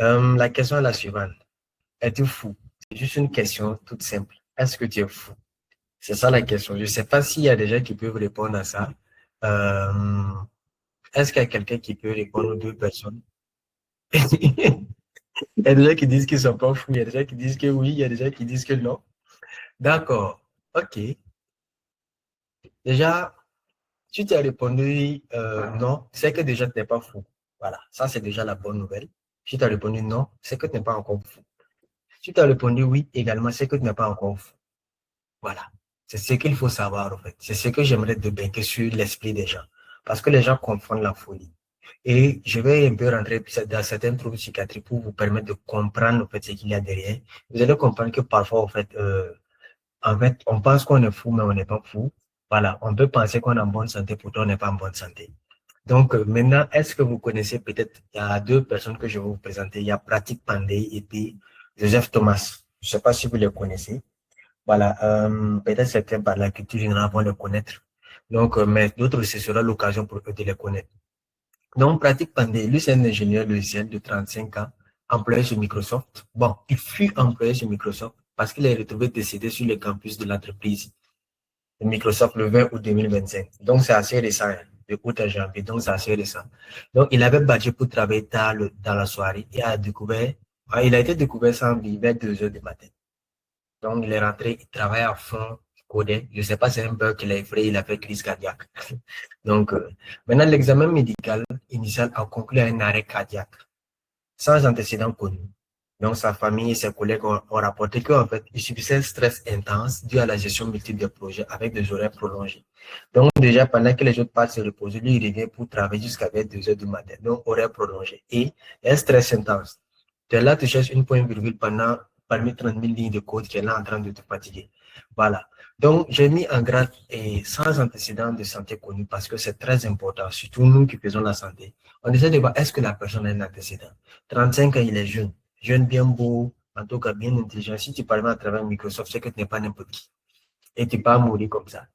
La question est la suivante. Es-tu fou? C'est juste une question toute simple. Est-ce que tu es fou? C'est ça la question. Je ne sais pas s'il y a des gens qui peuvent répondre à ça. Euh, Est-ce qu'il y a quelqu'un qui peut répondre aux deux personnes? Il y a des gens qui disent qu'ils ne sont pas fous, il y a des gens qui disent que oui, il y a des gens qui disent que non. D'accord. OK. Déjà, si tu as répondu non, c'est que déjà tu n'es pas fou. Voilà. Ça, c'est déjà la bonne nouvelle. Si tu as répondu non, c'est que tu n'es pas encore fou. Si tu as répondu oui également, c'est que tu n'es pas encore fou. Voilà. C'est ce qu'il faut savoir, en fait. C'est ce que j'aimerais débunker sur l'esprit des gens. Parce que les gens confondent la folie. Et je vais un peu rentrer dans certains troubles psychiatriques pour vous permettre de comprendre, en fait, ce qu'il y a derrière. Vous allez comprendre que parfois, en fait, on pense qu'on est fou, mais on n'est pas fou. Voilà. On peut penser qu'on est en bonne santé, pourtant on n'est pas en bonne santé. Donc, maintenant, est-ce que vous connaissez peut-être, il y a deux personnes que je vais vous présenter. Il y a Pratik Pandey et puis Joseph Thomas. Je ne sais pas si vous les connaissez. Voilà, peut-être certains par la culture générale vont le connaître. Donc, mais d'autres, ce sera l'occasion pour eux de les connaître. Donc, Pratik Pandey, lui, c'est un ingénieur logiciel de 35 ans, employé chez Microsoft. Bon, il fut employé chez Microsoft parce qu'il est retrouvé décédé sur le campus de l'entreprise de Microsoft le 20 août 2025. Donc, c'est assez récent, hein, de août à janvier, donc c'est assez récent. Donc, il avait badgé pour travailler tard dans la soirée et a découvert, il a été découvert sans vie vers 2 heures du matin. Donc, il est rentré, il travaille à fond, il codait. Je ne sais pas, c'est un bug qu'il a effrayé, il a fait crise cardiaque. Donc, maintenant, l'examen médical initial a conclu à un arrêt cardiaque, sans antécédent connu. Donc, sa famille et ses collègues ont rapporté qu'en fait, il subissait un stress intense dû à la gestion multiple des projets avec des horaires prolongés. Donc, déjà, pendant que les autres partent se reposer, lui, il revient pour travailler jusqu'à 2 heures du matin. Donc, horaire prolongé. Et un stress intense. Tu es là, tu cherches une point virgule parmi 30 000 lignes de code qui est là en train de te fatiguer. Voilà. Donc, j'ai mis en grade et sans antécédent de santé connu parce que c'est très important, surtout nous qui faisons la santé. On essaie de voir est-ce que la personne a un antécédent. 35 ans, il est jeune. Jeune, bien beau, en tout cas bien intelligent. Si tu parles à travers Microsoft, c'est que tu n'es pas n'importe qui. Et tu ne peux pas mourir comme ça.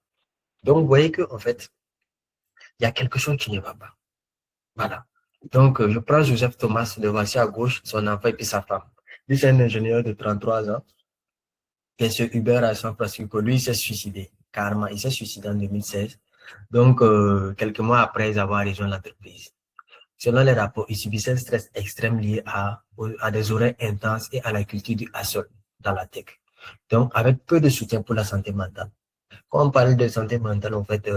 Donc, vous voyez qu'en fait, il y a quelque chose qui ne va pas. Voilà. Donc, je prends Joseph Thomas, le voici à gauche, son enfant et puis sa femme. Lui, c'est un ingénieur de 33 ans qui est sur Uber à San Francisco. Lui, il s'est suicidé, carrément. Il s'est suicidé en 2016. Donc, quelques mois après avoir rejoint l'entreprise. Selon les rapports, il subissait un stress extrême lié à des horaires intenses et à la culture du hustle dans la tech. Donc, avec peu de soutien pour la santé mentale. Quand on parle de santé mentale, en fait,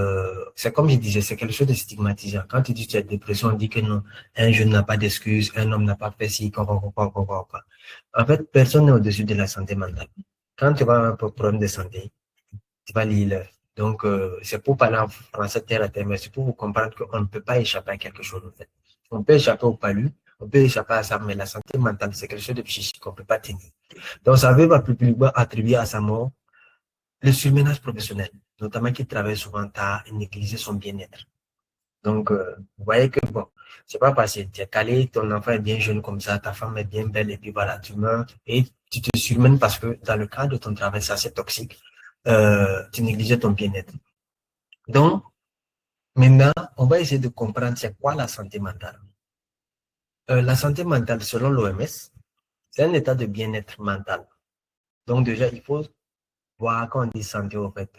c'est comme je disais, c'est quelque chose de stigmatisant. Quand tu dis que tu as dépression, on dit que non, un jeune n'a pas d'excuses, un homme n'a pas fait ci, quoi. En fait, personne n'est au-dessus de la santé mentale. Quand tu vas avoir un problème de santé, tu vas lire. Donc, c'est pour parler en français terre à terre, mais c'est pour vous comprendre qu'on ne peut pas échapper à quelque chose, en fait. On peut échapper au palu, on peut échapper à ça, mais la santé mentale, c'est quelque chose de psychique qu'on ne peut pas tenir. Donc, ça va publiquement attribuer à sa mort le surménage professionnel, notamment qui travaille souvent tard et négliger son bien-être. Donc, vous voyez que bon, c'est pas facile. Tu es calé, ton enfant est bien jeune comme ça, ta femme est bien belle, et puis voilà, tu meurs et tu te surmènes parce que dans le cadre de ton travail, c'est assez toxique. Tu négligeais ton bien-être. Donc, maintenant, on va essayer de comprendre c'est quoi la santé mentale. La santé mentale, selon l'OMS, c'est un état de bien-être mental. Donc, déjà, il faut voir quand on dit santé, en fait,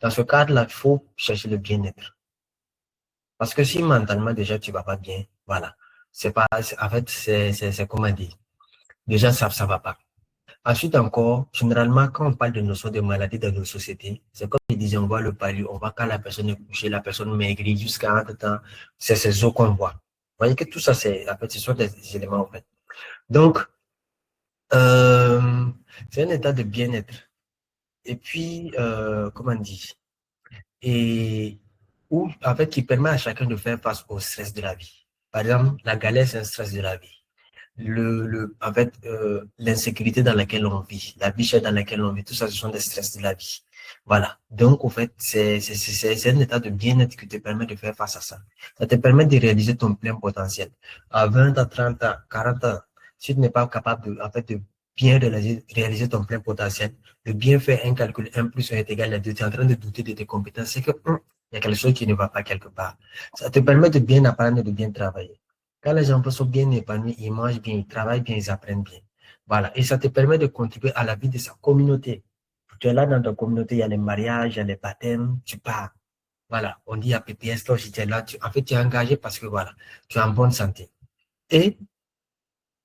dans ce cadre-là, il faut chercher le bien-être. Parce que si mentalement, déjà, tu ne vas pas bien, voilà. C'est pas, en fait, c'est comment dire. Déjà, ça ne va pas. Ensuite encore, généralement, quand on parle de notion de maladie dans nos sociétés, c'est comme je disais, on voit le palu, on voit quand la personne est couchée, la personne maigrit jusqu'à un temps, c'est ces os qu'on voit. Vous voyez que tout ça, en fait, ce sont des éléments, en fait. Donc, euh, c'est un état de bien-être. Et puis, comment on dit, et où, en fait, qui permet à chacun de faire face au stress de la vie. Par exemple, la galère, c'est un stress de la vie. En fait, l'insécurité dans laquelle on vit, la vie chère dans laquelle on vit, tout ça, ce sont des stress de la vie. Voilà. Donc, en fait, c'est un état de bien-être qui te permet de faire face à ça. Ça te permet de réaliser ton plein potentiel. À 20 à 30 ans, 40 ans, si tu n'es pas capable en fait, de bien réaliser ton plein potentiel, de bien faire un calcul 1 plus 1 est égal à 2, tu es en train de douter de tes compétences, c'est que il y a quelque chose qui ne va pas quelque part. Ça te permet de bien apprendre et de bien travailler. Quand les gens sont bien épanouis, ils mangent bien, ils travaillent bien, ils apprennent bien. Voilà. Et ça te permet de contribuer à la vie de sa communauté. Tu es là dans ta communauté, il y a les mariages, il y a les baptêmes, tu pars. Voilà. On dit à PPS, toi, si tu es là, en fait, tu es engagé parce que voilà, tu es en bonne santé. Et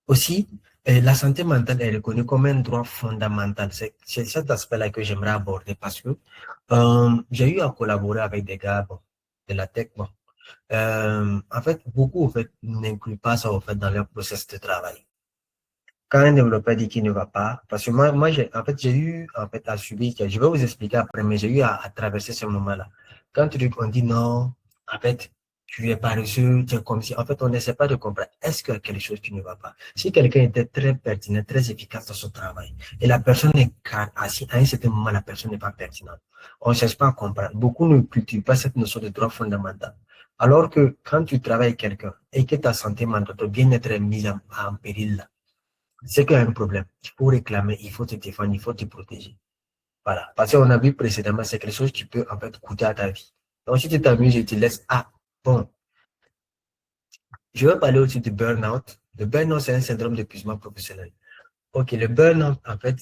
aussi, la santé mentale est reconnue comme un droit fondamental. C'est cet aspect-là que j'aimerais aborder parce que j'ai eu à collaborer avec des gars bon, de la tech. Bon. En fait, beaucoup en fait, n'incluent pas ça en fait, dans leur process de travail. Quand un développeur dit qu'il ne va pas, parce que moi en fait, j'ai eu en fait, à subir, je vais vous expliquer après, mais j'ai eu à traverser ce moment-là. Quand on dit non, en fait, tu es paresseux, tu es comme si, en fait, on n'essaie pas de comprendre, est-ce qu'il y a quelque chose qui ne va pas? Si quelqu'un était très pertinent, très efficace dans son travail, et la personne est assis, à un certain moment, la personne n'est pas pertinente. On ne cherche pas à comprendre. Beaucoup ne cultivent pas cette notion de droit fondamental. Alors que quand tu travailles avec quelqu'un et que ta santé mentale, ton bien-être est mis en péril, là, c'est qu'il y a un problème. Il faut réclamer, il faut te défendre, il faut te protéger. Voilà. Parce qu'on a vu précédemment, c'est quelque chose qui peut en fait coûter à ta vie. Donc, si tu t'amuses, je te laisse. Ah, bon. Je vais parler aussi du burn-out. Le burn-out, c'est un syndrome d'épuisement professionnel. Ok, le burn-out, en fait,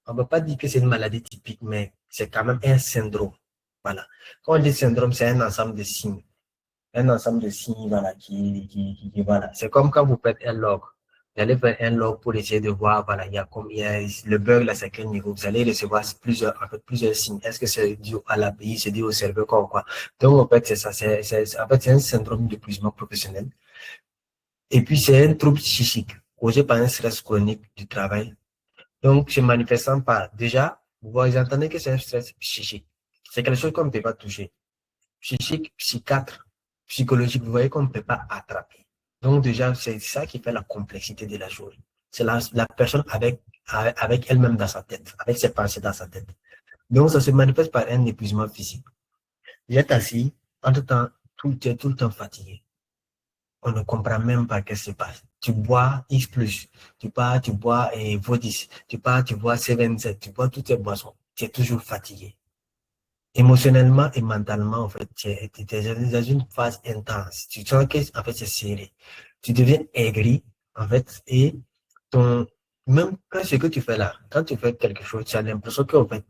on ne peut pas dire que c'est une maladie typique, mais c'est quand même un syndrome. Voilà. Quand on dit syndrome, c'est un ensemble de signes. Un ensemble de signes, voilà, voilà. C'est comme quand vous faites un log. Vous allez faire un log pour essayer de voir, voilà, il y a combien, le bug, là, c'est quel niveau. Vous allez recevoir plusieurs, en fait, plusieurs signes. Est-ce que c'est dû à l'API, c'est dû au serveur, quoi, ou quoi. Donc, en fait, c'est ça. En fait, c'est un syndrome d'épuisement professionnel. Et puis, c'est un trouble psychique causé par un stress chronique du travail. Donc, se manifestant par, déjà, vous entendez que c'est un stress psychique. C'est quelque chose qu'on ne peut pas toucher. Psychique, psychiatre, psychologique, vous voyez qu'on ne peut pas attraper. Donc déjà, c'est ça qui fait la complexité de la chose. C'est la personne avec elle-même dans sa tête, avec ses pensées dans sa tête. Donc ça se manifeste par un épuisement physique. Vous êtes assis, entre-temps, tu es tout le temps fatigué. On ne comprend même pas ce qui se passe. Tu bois X+, tu bois Vodis, tu bois C27, tu bois toutes ces boissons. Tu es toujours fatigué. Émotionnellement et mentalement, en fait, tu es dans une phase intense. Tu sens que, en fait, c'est serré. Tu deviens aigri, en fait, et ton, même quand ce que tu fais là, quand tu fais quelque chose, tu as l'impression que, en fait,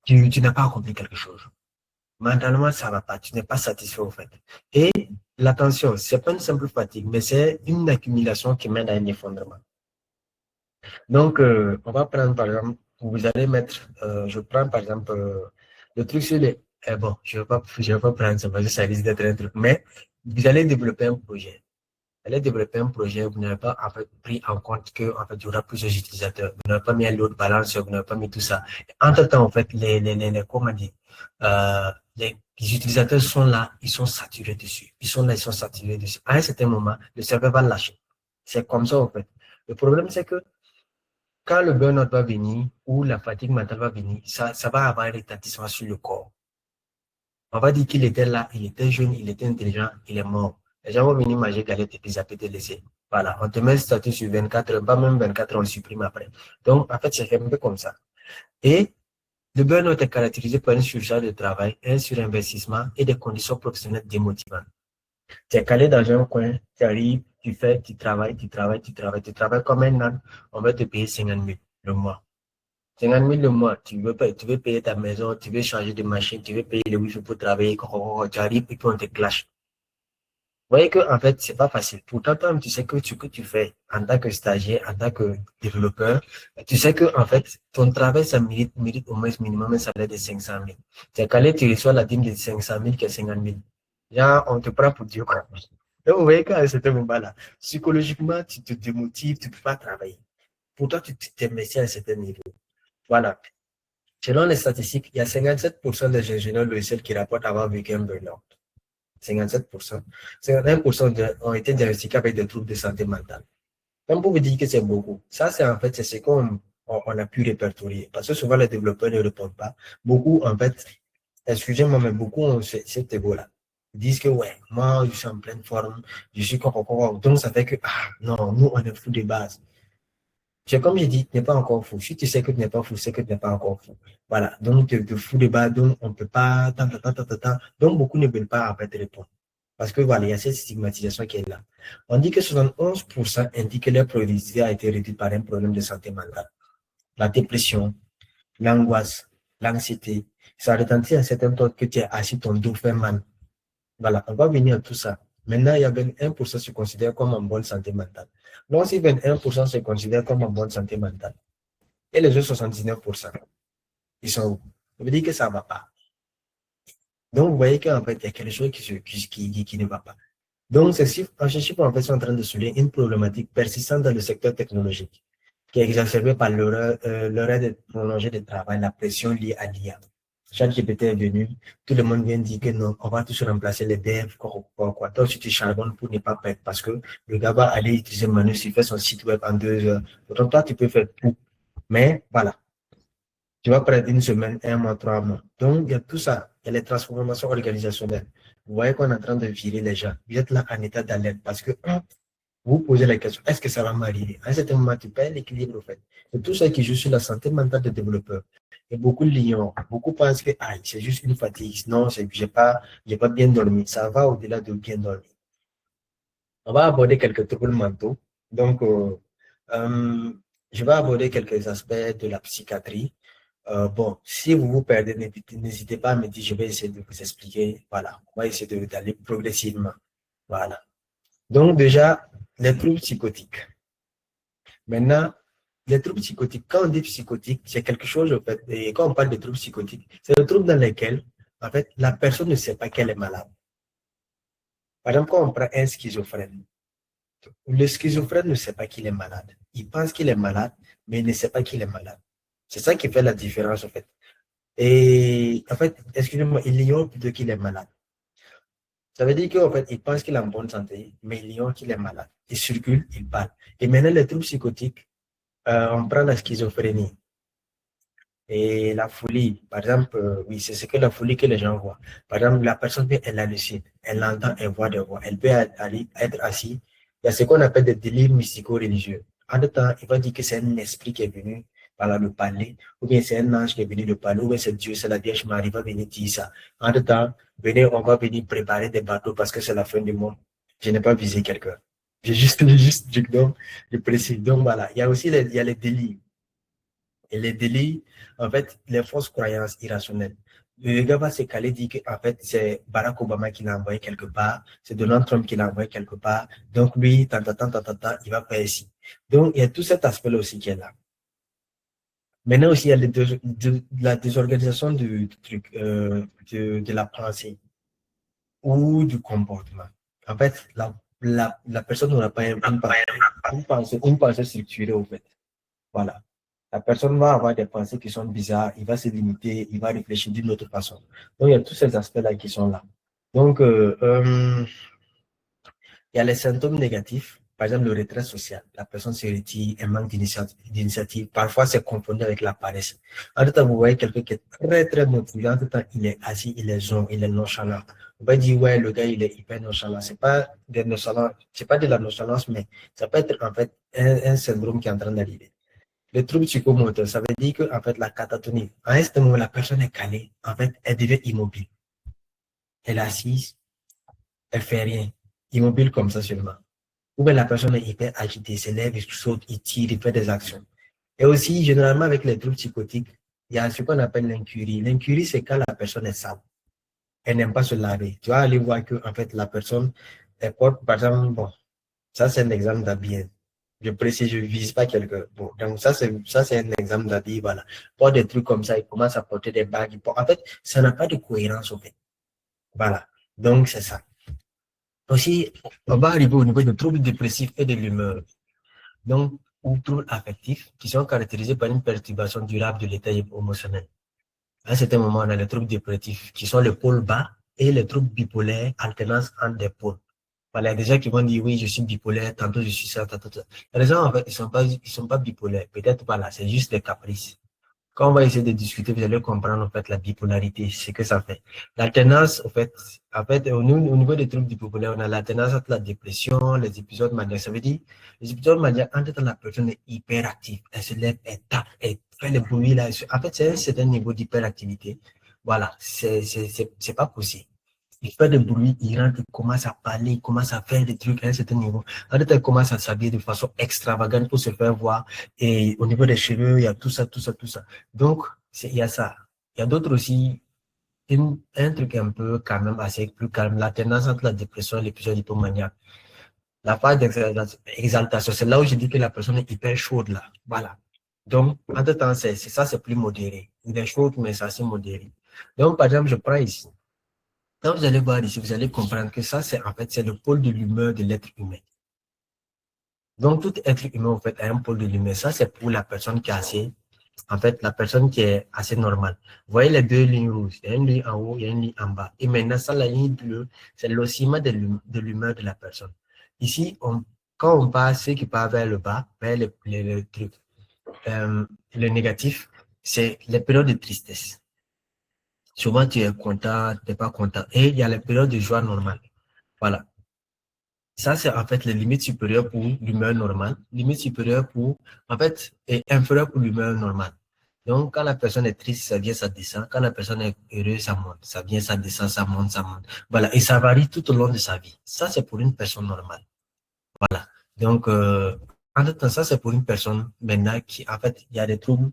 tu n'as pas accompli quelque chose. Mentalement, ça va pas. Tu n'es pas satisfait, en fait. Et l'attention, c'est pas une simple fatigue, mais c'est une accumulation qui mène à un effondrement. Donc, on va prendre, par exemple, vous allez mettre, je prends, par exemple, le truc sur les... bon, je vais pas prendre ça parce que ça risque d'être un truc, mais vous allez développer un projet. Vous allez développer un projet, vous n'avez pas en fait, pris en compte que en fait, il y aura plusieurs utilisateurs. Vous n'avez pas mis un load balancer, vous n'avez pas mis tout ça. Entre-temps, en fait, comment dire, les utilisateurs sont là, ils sont saturés dessus. Ils sont là, ils sont saturés dessus. À un certain moment, le serveur va lâcher. C'est comme ça, en fait. Le problème, c'est que quand le burn-out va venir ou la fatigue mentale va venir, ça va avoir un retentissement sur le corps. On va dire qu'il était là, il était jeune, il était intelligent, il est mort. Les gens vont venir manger galette et puis zapper te laisser. Voilà, on te met le statut sur 24 heures, pas même 24 heures, on le supprime après. Donc, en fait, c'est un peu comme ça. Et le burn-out est caractérisé par une surcharge de travail, un surinvestissement et des conditions professionnelles démotivantes. Tu es calé dans un coin, tu arrives, tu fais, tu travailles comme un âne, on va te payer 50 000 le mois. 50 000 le mois, tu veux payer ta maison, tu veux changer de machine, tu veux payer le wifi pour travailler, tu arrives et puis on te clash. Vous voyez que, en fait, c'est pas facile. Pourtant, toi, tu sais que ce que tu fais en tant que stagiaire, en tant que développeur, tu sais que, en fait, ton travail, ça mérite au moins minimum un salaire de 500 000. C'est qu'allez, tu reçois la dîme de 500 000 qui est 50 000. Là, on te prend pour Dieu, quoi. Donc, vous voyez qu'à ce moment-là, psychologiquement, tu te démotives, tu ne peux pas travailler. Pourtant, tu t'investis à un certain niveau. Voilà. Selon les statistiques, il y a 57% des ingénieurs logiciels qui rapportent avoir vécu un burn-out. 57%. 51% ont été diagnostiqués avec des troubles de santé mentale. Même pour vous dire que c'est beaucoup. Ça, c'est en fait, c'est ce qu'on on a pu répertorier. Parce que souvent, les développeurs ne répondent pas. Beaucoup, en fait, excusez-moi, mais beaucoup ont cet ego-là. Ils disent que, ouais, moi, je suis en pleine forme, je suis quoi. Donc, ça fait que, ah, non, nous, on est fous de base. C'est comme j'ai dit, tu n'es pas encore fou. Si tu sais que tu n'es pas fou, c'est que tu n'es pas encore fou. Voilà. Donc, tu te fous de bas, donc on ne peut pas, tant. Donc, beaucoup ne veulent pas en fait répondre. Parce que voilà, il y a cette stigmatisation qui est là. On dit que 71% indiquent que leur productivité a été réduite par un problème de santé mentale. La dépression, l'angoisse, l'anxiété, ça retentit à certains temps que tu es assis, ton dos fait mal. Voilà, on va venir à tout ça. Maintenant, il y a 21% se considèrent comme en bonne santé mentale. Donc, si 21% se considèrent comme en bonne santé mentale, et les autres 79%, ils sont où? Ça veut dire que ça ne va pas. Donc, vous voyez qu'en fait, il y a quelque chose qui ne va pas. Donc, ces chiffres, en fait, sont en train de souligner une problématique persistante dans le secteur technologique, qui est exacerbée par l'horaire de prolongé de travail, la pression liée à l'IA. ChatGPT est venu, tout le monde vient dire que non, on va tous remplacer les devs, quoi. Donc, si tu charbonnes pour ne pas perdre, parce que le gars va aller utiliser Manus, il fait son site web en 2 heures. Donc, toi, tu peux faire tout. Mais, voilà, tu vas prendre une semaine, 1 mois, 3 mois. Donc, il y a tout ça. Il y a les transformations organisationnelles. Vous voyez qu'on est en train de virer les gens. Vous êtes là en état d'alerte parce que vous posez la question, est-ce que ça va m'arriver? À un certain moment, tu perds l'équilibre, en fait. C'est tout ça qui joue sur la santé mentale des développeurs. Et beaucoup l'ignorent. Beaucoup pensent que c'est juste une fatigue. Non, c'est que j'ai pas bien dormi. Ça va au-delà de bien dormir. On va aborder quelques troubles mentaux. Donc, euh, je vais aborder quelques aspects de la psychiatrie. Bon, si vous vous perdez, n'hésitez pas à me dire, je vais essayer de vous expliquer. Voilà, on va essayer d'aller progressivement. Voilà. Donc, déjà, les troubles psychotiques. Maintenant, les troubles psychotiques, quand on dit psychotique, c'est quelque chose, en fait, et quand on parle de troubles psychotiques, c'est le trouble dans lequel, en fait, la personne ne sait pas qu'elle est malade. Par exemple, quand on prend un schizophrène, le schizophrène ne sait pas qu'il est malade. Il pense qu'il est malade, mais il ne sait pas qu'il est malade. C'est ça qui fait la différence, en fait. Et, en fait, excusez-moi, il ignore plutôt qu'il est malade. Ça veut dire qu'en fait, il pense qu'il est en bonne santé, mais il ignore qu'il est malade. Il circule, il parle. Et maintenant, les troubles psychotiques, on prend la schizophrénie. Et la folie, par exemple, oui, c'est ce que la folie que les gens voient. Par exemple, la personne, elle hallucine, elle entend, elle voit des voix, elle peut aller, être assise. Il y a ce qu'on appelle des délires mystico-religieux. En même temps, il va dire que c'est un esprit qui est venu par le parler, ou bien c'est un ange qui est venu le parler, ou bien c'est Dieu, c'est la Vierge Marie, va venir dire ça. En même temps, venez, on va venir préparer des bateaux parce que c'est la fin du monde. Je n'ai pas visé quelqu'un. J'ai juste dit donc, je précise. Donc voilà, il y a aussi il y a les délires. Et les délits, en fait, les fausses croyances irrationnelles. Le gars va se caler, dit que, en fait, c'est Barack Obama qui l'a envoyé quelque part, c'est Donald Trump qui l'a envoyé quelque part, donc lui, il va pas ici. Donc, il y a tout cet aspect-là aussi qui est là. Maintenant aussi, il y a la désorganisation du truc, de la pensée ou du comportement. En fait, la personne n'aura pas une pensée structurée, au fait. Voilà. La personne va avoir des pensées qui sont bizarres, il va se limiter, il va réfléchir d'une autre façon. Donc, il y a tous ces aspects-là qui sont là. Donc, il y a les symptômes négatifs, par exemple le retrait social. La personne se retire, elle manque d'initiative. Parfois, c'est confondu avec la paresse. En tout temps, vous voyez quelqu'un qui est très, très motivé. En tout temps, il est assis, il est zone, il est nonchalant. On va dire, ouais, le gars, il est hyper nonchalant. C'est pas de la nonchalance, mais ça peut être, en fait, un syndrome qui est en train d'arriver. Le trouble psychomoteur, ça veut dire que, en fait, la catatonie, à ce moment, la personne est calée. En fait, elle devient immobile. Elle est assise, elle fait rien. Immobile comme ça seulement. Ou bien la personne est hyper agitée, se lève, il saute, il tire, il fait des actions. Et aussi, généralement, avec les troubles psychotiques, il y a ce qu'on appelle l'incurie. L'incurie, c'est quand la personne est sale. Elle n'aime pas se laver. Tu vas aller voir que, en fait, la personne, elle porte, par exemple, bon, ça, c'est un exemple d'habillage. Je précise, je ne vise pas quelqu'un. Bon, donc ça c'est un exemple d'habillage, voilà. Pour des trucs comme ça, il commence à porter des bagues. En fait, ça n'a pas de cohérence, au fait. Voilà. Donc, c'est ça. Aussi, on va arriver au niveau de troubles dépressifs et de l'humeur. Donc, ou troubles affectifs qui sont caractérisés par une perturbation durable de l'état émotionnel. À un certain moment, on a les troubles dépressifs qui sont les pôles bas et les troubles bipolaires, alternance entre des pôles. Voilà, il y a des gens qui vont dire, oui, je suis bipolaire, tantôt je suis ça, tantôt ça. Les gens, en fait, ils sont pas bipolaires. Peut-être pas là, c'est juste des caprices. Quand on va essayer de discuter, vous allez comprendre, en fait, la bipolarité, ce que ça fait. L'alternance, en fait, au niveau des troubles bipolaires, on a l'alternance entre la dépression, les épisodes maniaques. Ça veut dire, les épisodes maniaques, en fait, la personne est hyperactive. Elle se lève, elle tape, elle fait le bruit, là. En fait, c'est un certain niveau d'hyperactivité. Voilà, c'est pas possible. il fait des bruits, il rentre, il commence à parler, il commence à faire des trucs à un certain niveau. En fait, il commence à s'habiller de façon extravagante pour se faire voir. Et au niveau des cheveux, il y a tout ça, tout ça, tout ça. Donc, il y a ça. Il y a d'autres aussi, un truc un peu quand même assez plus calme, la tendance entre la dépression et l'épisode hypomaniaque. La phase d'exaltation, c'est là où je dis que la personne est hyper chaude là. Voilà. Donc, entre-temps, c'est ça, c'est plus modéré. Il est chaud, mais c'est assez modéré. Donc, par exemple, je prends ici. Quand vous allez voir ici, vous allez comprendre que ça, c'est en fait, c'est le pôle de l'humeur de l'être humain. Donc, tout être humain, en fait, a un pôle de l'humeur. Ça, c'est pour la personne qui est assez, en fait, la personne qui est assez normale. Vous voyez les deux lignes rouges. Il y a une ligne en haut, il y a une ligne en bas. Et maintenant, ça, la ligne bleue, c'est l'oscillement de l'humeur de la personne. Ici, quand on passe, ceux qui partent vers le bas, vers le truc, le négatif, c'est les périodes de tristesse. Souvent, tu es content, tu n'es pas content. Et il y a les périodes de joie normale. Voilà. Ça, c'est en fait les limites supérieures pour l'humeur normale, limite supérieure pour, en fait, et inférieure pour l'humeur normale. Donc, quand la personne est triste, ça vient, ça descend. Quand la personne est heureuse, ça monte. Ça vient, ça descend, ça monte, ça monte. Voilà. Et ça varie tout au long de sa vie. Ça, c'est pour une personne normale. Voilà. Donc, en même temps, ça, c'est pour une personne maintenant qui, en fait, il y a des troubles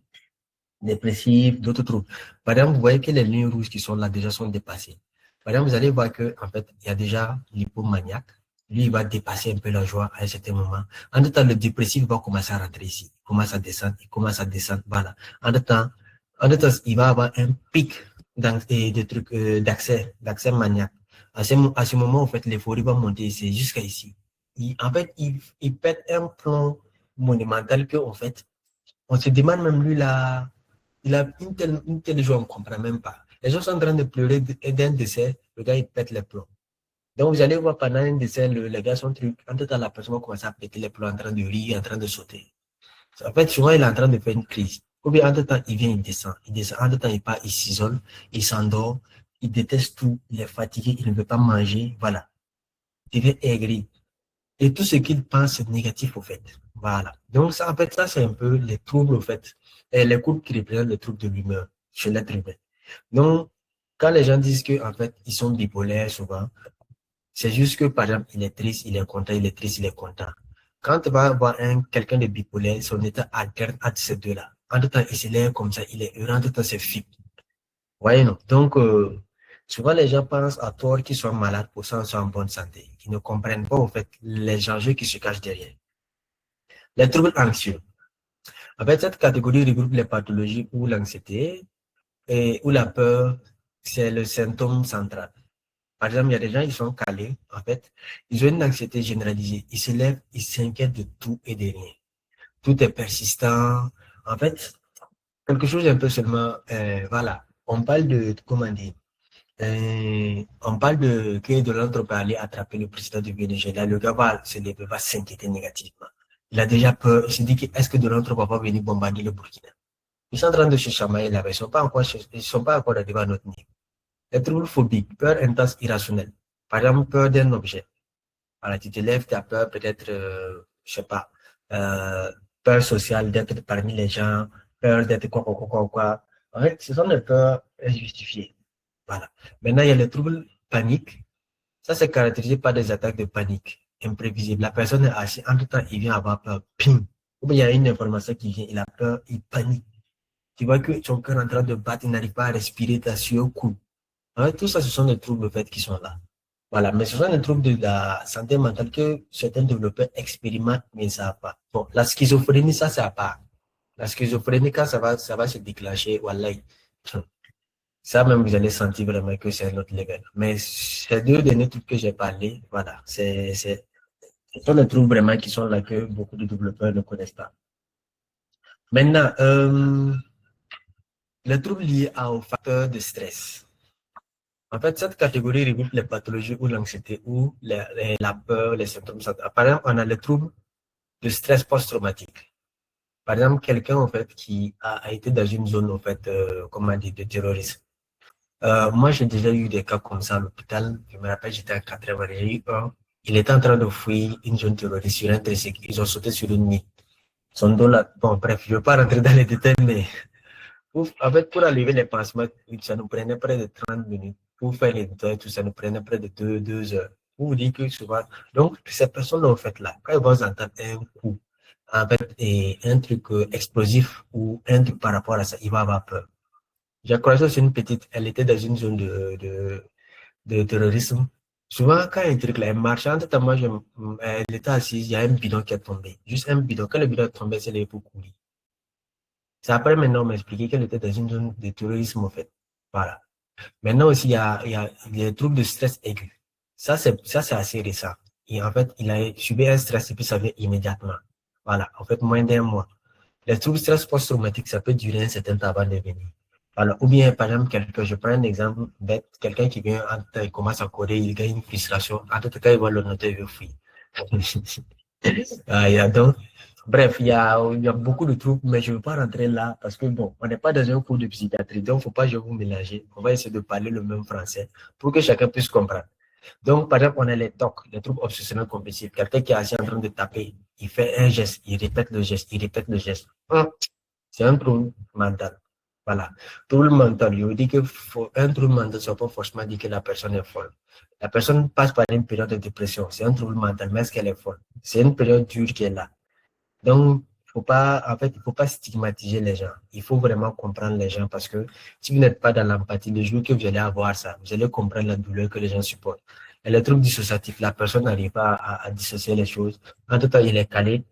dépressifs, d'autres troubles. Par exemple, vous voyez que les lignes rouges qui sont là déjà sont dépassées. Par exemple, vous allez voir que, en fait, il y a déjà l'hypomaniaque. Lui, il va dépasser un peu la joie à un certain moment. En même temps, le dépressif va commencer à rentrer ici. Il commence à descendre, il commence à descendre. Voilà. En même temps, il va avoir un pic de trucs, d'accès maniaque. À ce moment, en fait, l'euphorie va monter ici, jusqu'à ici. En fait, il pète un plomb monumental que, en fait, on se demande même lui là, il a une telle joie, on ne comprend même pas. Les gens sont en train de pleurer d'un décès, le gars il pète les plombs. Donc vous allez voir pendant un décès, les gars sont trucs, en tout temps la personne va commencer à péter les plombs, en train de rire, en train de sauter. En fait, souvent il est en train de faire une crise. Ou bien en tout temps il vient, il descend, en tout temps il part, il s'isole, il s'endort, il déteste tout, il est fatigué, il ne veut pas manger, voilà. Il devient aigri. Et tout ce qu'il pense est négatif, au fait. Voilà. Donc, ça, en fait, ça, c'est un peu les troubles, au fait. Et les courbes qui représentent les troubles de l'humeur chez l'être humain. Donc, quand les gens disent que, en fait, ils sont bipolaires, souvent, c'est juste que, par exemple, il est triste, il est content, il est triste, il est content. Quand tu vas voir quelqu'un de bipolaire, son état alterne entre ces deux-là. En tout temps, il se lève comme ça, il est heureux, en tout temps, c'est fixe. Voyez, non? Donc, souvent, les gens pensent à tort qu'ils sont malades pour ça, ils sont en bonne santé. Ils ne comprennent pas, en fait, les enjeux qui se cachent derrière. Les troubles anxieux. En fait, cette catégorie regroupe les pathologies où l'anxiété et où la peur, c'est le symptôme central. Par exemple, il y a des gens qui sont calés, en fait, ils ont une anxiété généralisée. Ils se lèvent, ils s'inquiètent de tout et de rien. Tout est persistant. En fait, quelque chose un peu seulement, voilà. On parle de, comment dire, on parle que Donald Trump peut aller attraper le président du Venezuela. Le gars va se lever, va s'inquiéter négativement. Il a déjà peur. Il se dit que est-ce que Donald Trump va pas venir bombarder le Burkina? Ils sont en train de se chamailler là-bas. Ils sont pas encore arrivés à notre niveau. Les troubles phobiques, peur intense irrationnelle. Par exemple, peur d'un objet. Voilà, tu te lèves, tu as peur peut-être, je sais pas, euh, peur sociale d'être parmi les gens, peur d'être quoi. En fait, ce sont des peurs injustifiées. Voilà. Maintenant, il y a les troubles paniques. Ça, c'est caractérisé par des attaques de panique imprévisibles. La personne est assise, en tout temps, il vient avoir peur. Ping. Ou bien il y a une information qui vient, il a peur, il panique. Tu vois que son cœur est en train de battre, il n'arrive pas à respirer, ta sueur coule. Hein, tout ça, ce sont des troubles, en fait, qui sont là. Voilà. Mais ce sont des troubles de la santé mentale que certains développeurs expérimentent, mais ça va pas. Bon, la schizophrénie, ça à part. La schizophrénie, quand ça va se déclencher, voilà. Ça, même, vous allez sentir vraiment que c'est un autre level. Mais ces deux derniers trucs que j'ai parlé, voilà, ce sont des trucs vraiment qui sont là que beaucoup de développeurs ne connaissent pas. Maintenant, les troubles liés aux facteurs de stress. En fait, cette catégorie regroupe les pathologies ou l'anxiété ou la peur, les symptômes. Par exemple, on a les troubles de stress post-traumatique. Par exemple, quelqu'un, en fait, qui a été dans une zone, en fait, comment dire, de terrorisme. Moi, j'ai déjà eu des cas comme ça à l'hôpital. Je me rappelle, j'étais en 80, j'ai eu un. Il était en train de fuir une zone terroriste sur un tricycle. Ils ont sauté sur une mine. Son dos là, bon, bref, je ne veux pas rentrer dans les détails, mais en fait, pour enlever les pansements, ça nous prenait près de 30 minutes. pour faire les nettoyer, tout ça nous prenait près de 2 heures. Pour vous dire que souvent, donc, ces personnes en fait là, quand ils vont entendre un coup, en fait, et un truc explosif ou un truc par rapport à ça, il va avoir peur. J'ai croisé aussi une petite, elle était dans une zone de terrorisme. Souvent, quand un truc là, elle marche, en tout moi, elle était assise, il y a un bidon qui est tombé. Juste un bidon. Quand le bidon est tombé, c'est les pour courir. C'est après maintenant m'expliquer qu'elle était dans une zone de terrorisme, en fait. Voilà. Maintenant aussi, il y a les troubles de stress aigu. Ça, c'est assez récent. Et en fait, il a subi un stress et puis ça vient immédiatement. Voilà. En fait, moins d'un mois. Les troubles de stress post-traumatique, ça peut durer un certain temps avant de venir. Alors, ou bien, par exemple, je prends un exemple bête, quelqu'un qui vient, il commence à courir, il gagne une frustration, en tout cas, il voit le noter, il veut fuir. Donc, bref, il y a beaucoup de trucs, mais je ne veux pas rentrer là parce que, bon, on n'est pas dans un cours de psychiatrie, donc il ne faut pas que je vous mélanger. On va essayer de parler le même français pour que chacun puisse comprendre. Donc, par exemple, on a les TOC, les troubles obsessionnels compulsifs. Quelqu'un qui est assis en train de taper, il fait un geste, il répète le geste, il répète le geste. C'est un trouble mental. Voilà. Trouble mental, je veux dire que un trouble mental, ça ne veut pas forcément dire que la personne est folle. La personne passe par une période de dépression. C'est un trouble mental, mais est-ce qu'elle est folle? C'est une période dure qui est là. Donc, il faut pas stigmatiser les gens. Il faut vraiment comprendre les gens parce que si vous n'êtes pas dans l'empathie, le jour que vous allez avoir ça, vous allez comprendre la douleur que les gens supportent. Et les troubles dissociatifs, la personne n'arrive pas à dissocier les choses. En tout cas, il est calé,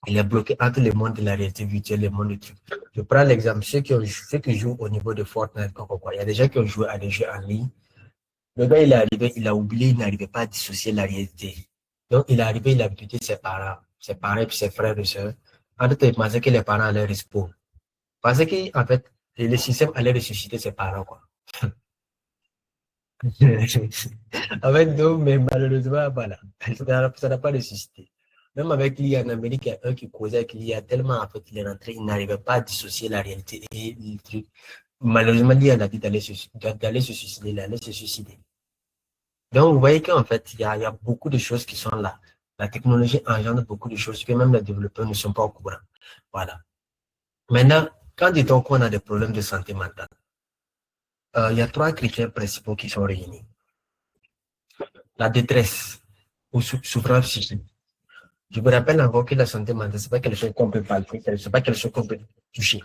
il est bloqué entre le monde de la réalité virtuelle et le monde du truc. Je prends l'exemple, ceux qui jouent au niveau de Fortnite, quoi. Il y a des gens qui ont joué à des jeux en ligne. Le gars, il est arrivé, il a oublié, il n'arrivait pas à dissocier la réalité. Donc, il est arrivé, il a buté ses parents et puis ses frères et sœurs. En tout cas, il pensait que les parents allaient respondre. Il pensait qu'en fait, le système allait ressusciter ses parents, quoi. En fait, non, mais malheureusement, voilà. Ça n'a pas ressuscité. Même avec l'IA en Amérique, il y a un qui causait avec l'IA tellement, en fait, il est rentré, il n'arrivait pas à dissocier la réalité et le truc. Malheureusement, l'IA a dit d'aller se suicider, il allait se suicider. Donc, vous voyez qu'en fait, il y a beaucoup de choses qui sont là. La technologie engendre beaucoup de choses que même les développeurs ne sont pas au courant. Voilà. Maintenant, quand dit-on qu'on a des problèmes de santé mentale, il y a 3 critères principaux qui sont réunis. La détresse ou souffrance psychique. Je me rappelle encore que la santé mentale, ce n'est pas quelque chose qu'on peut palper, ce n'est pas quelque chose qu'on peut toucher.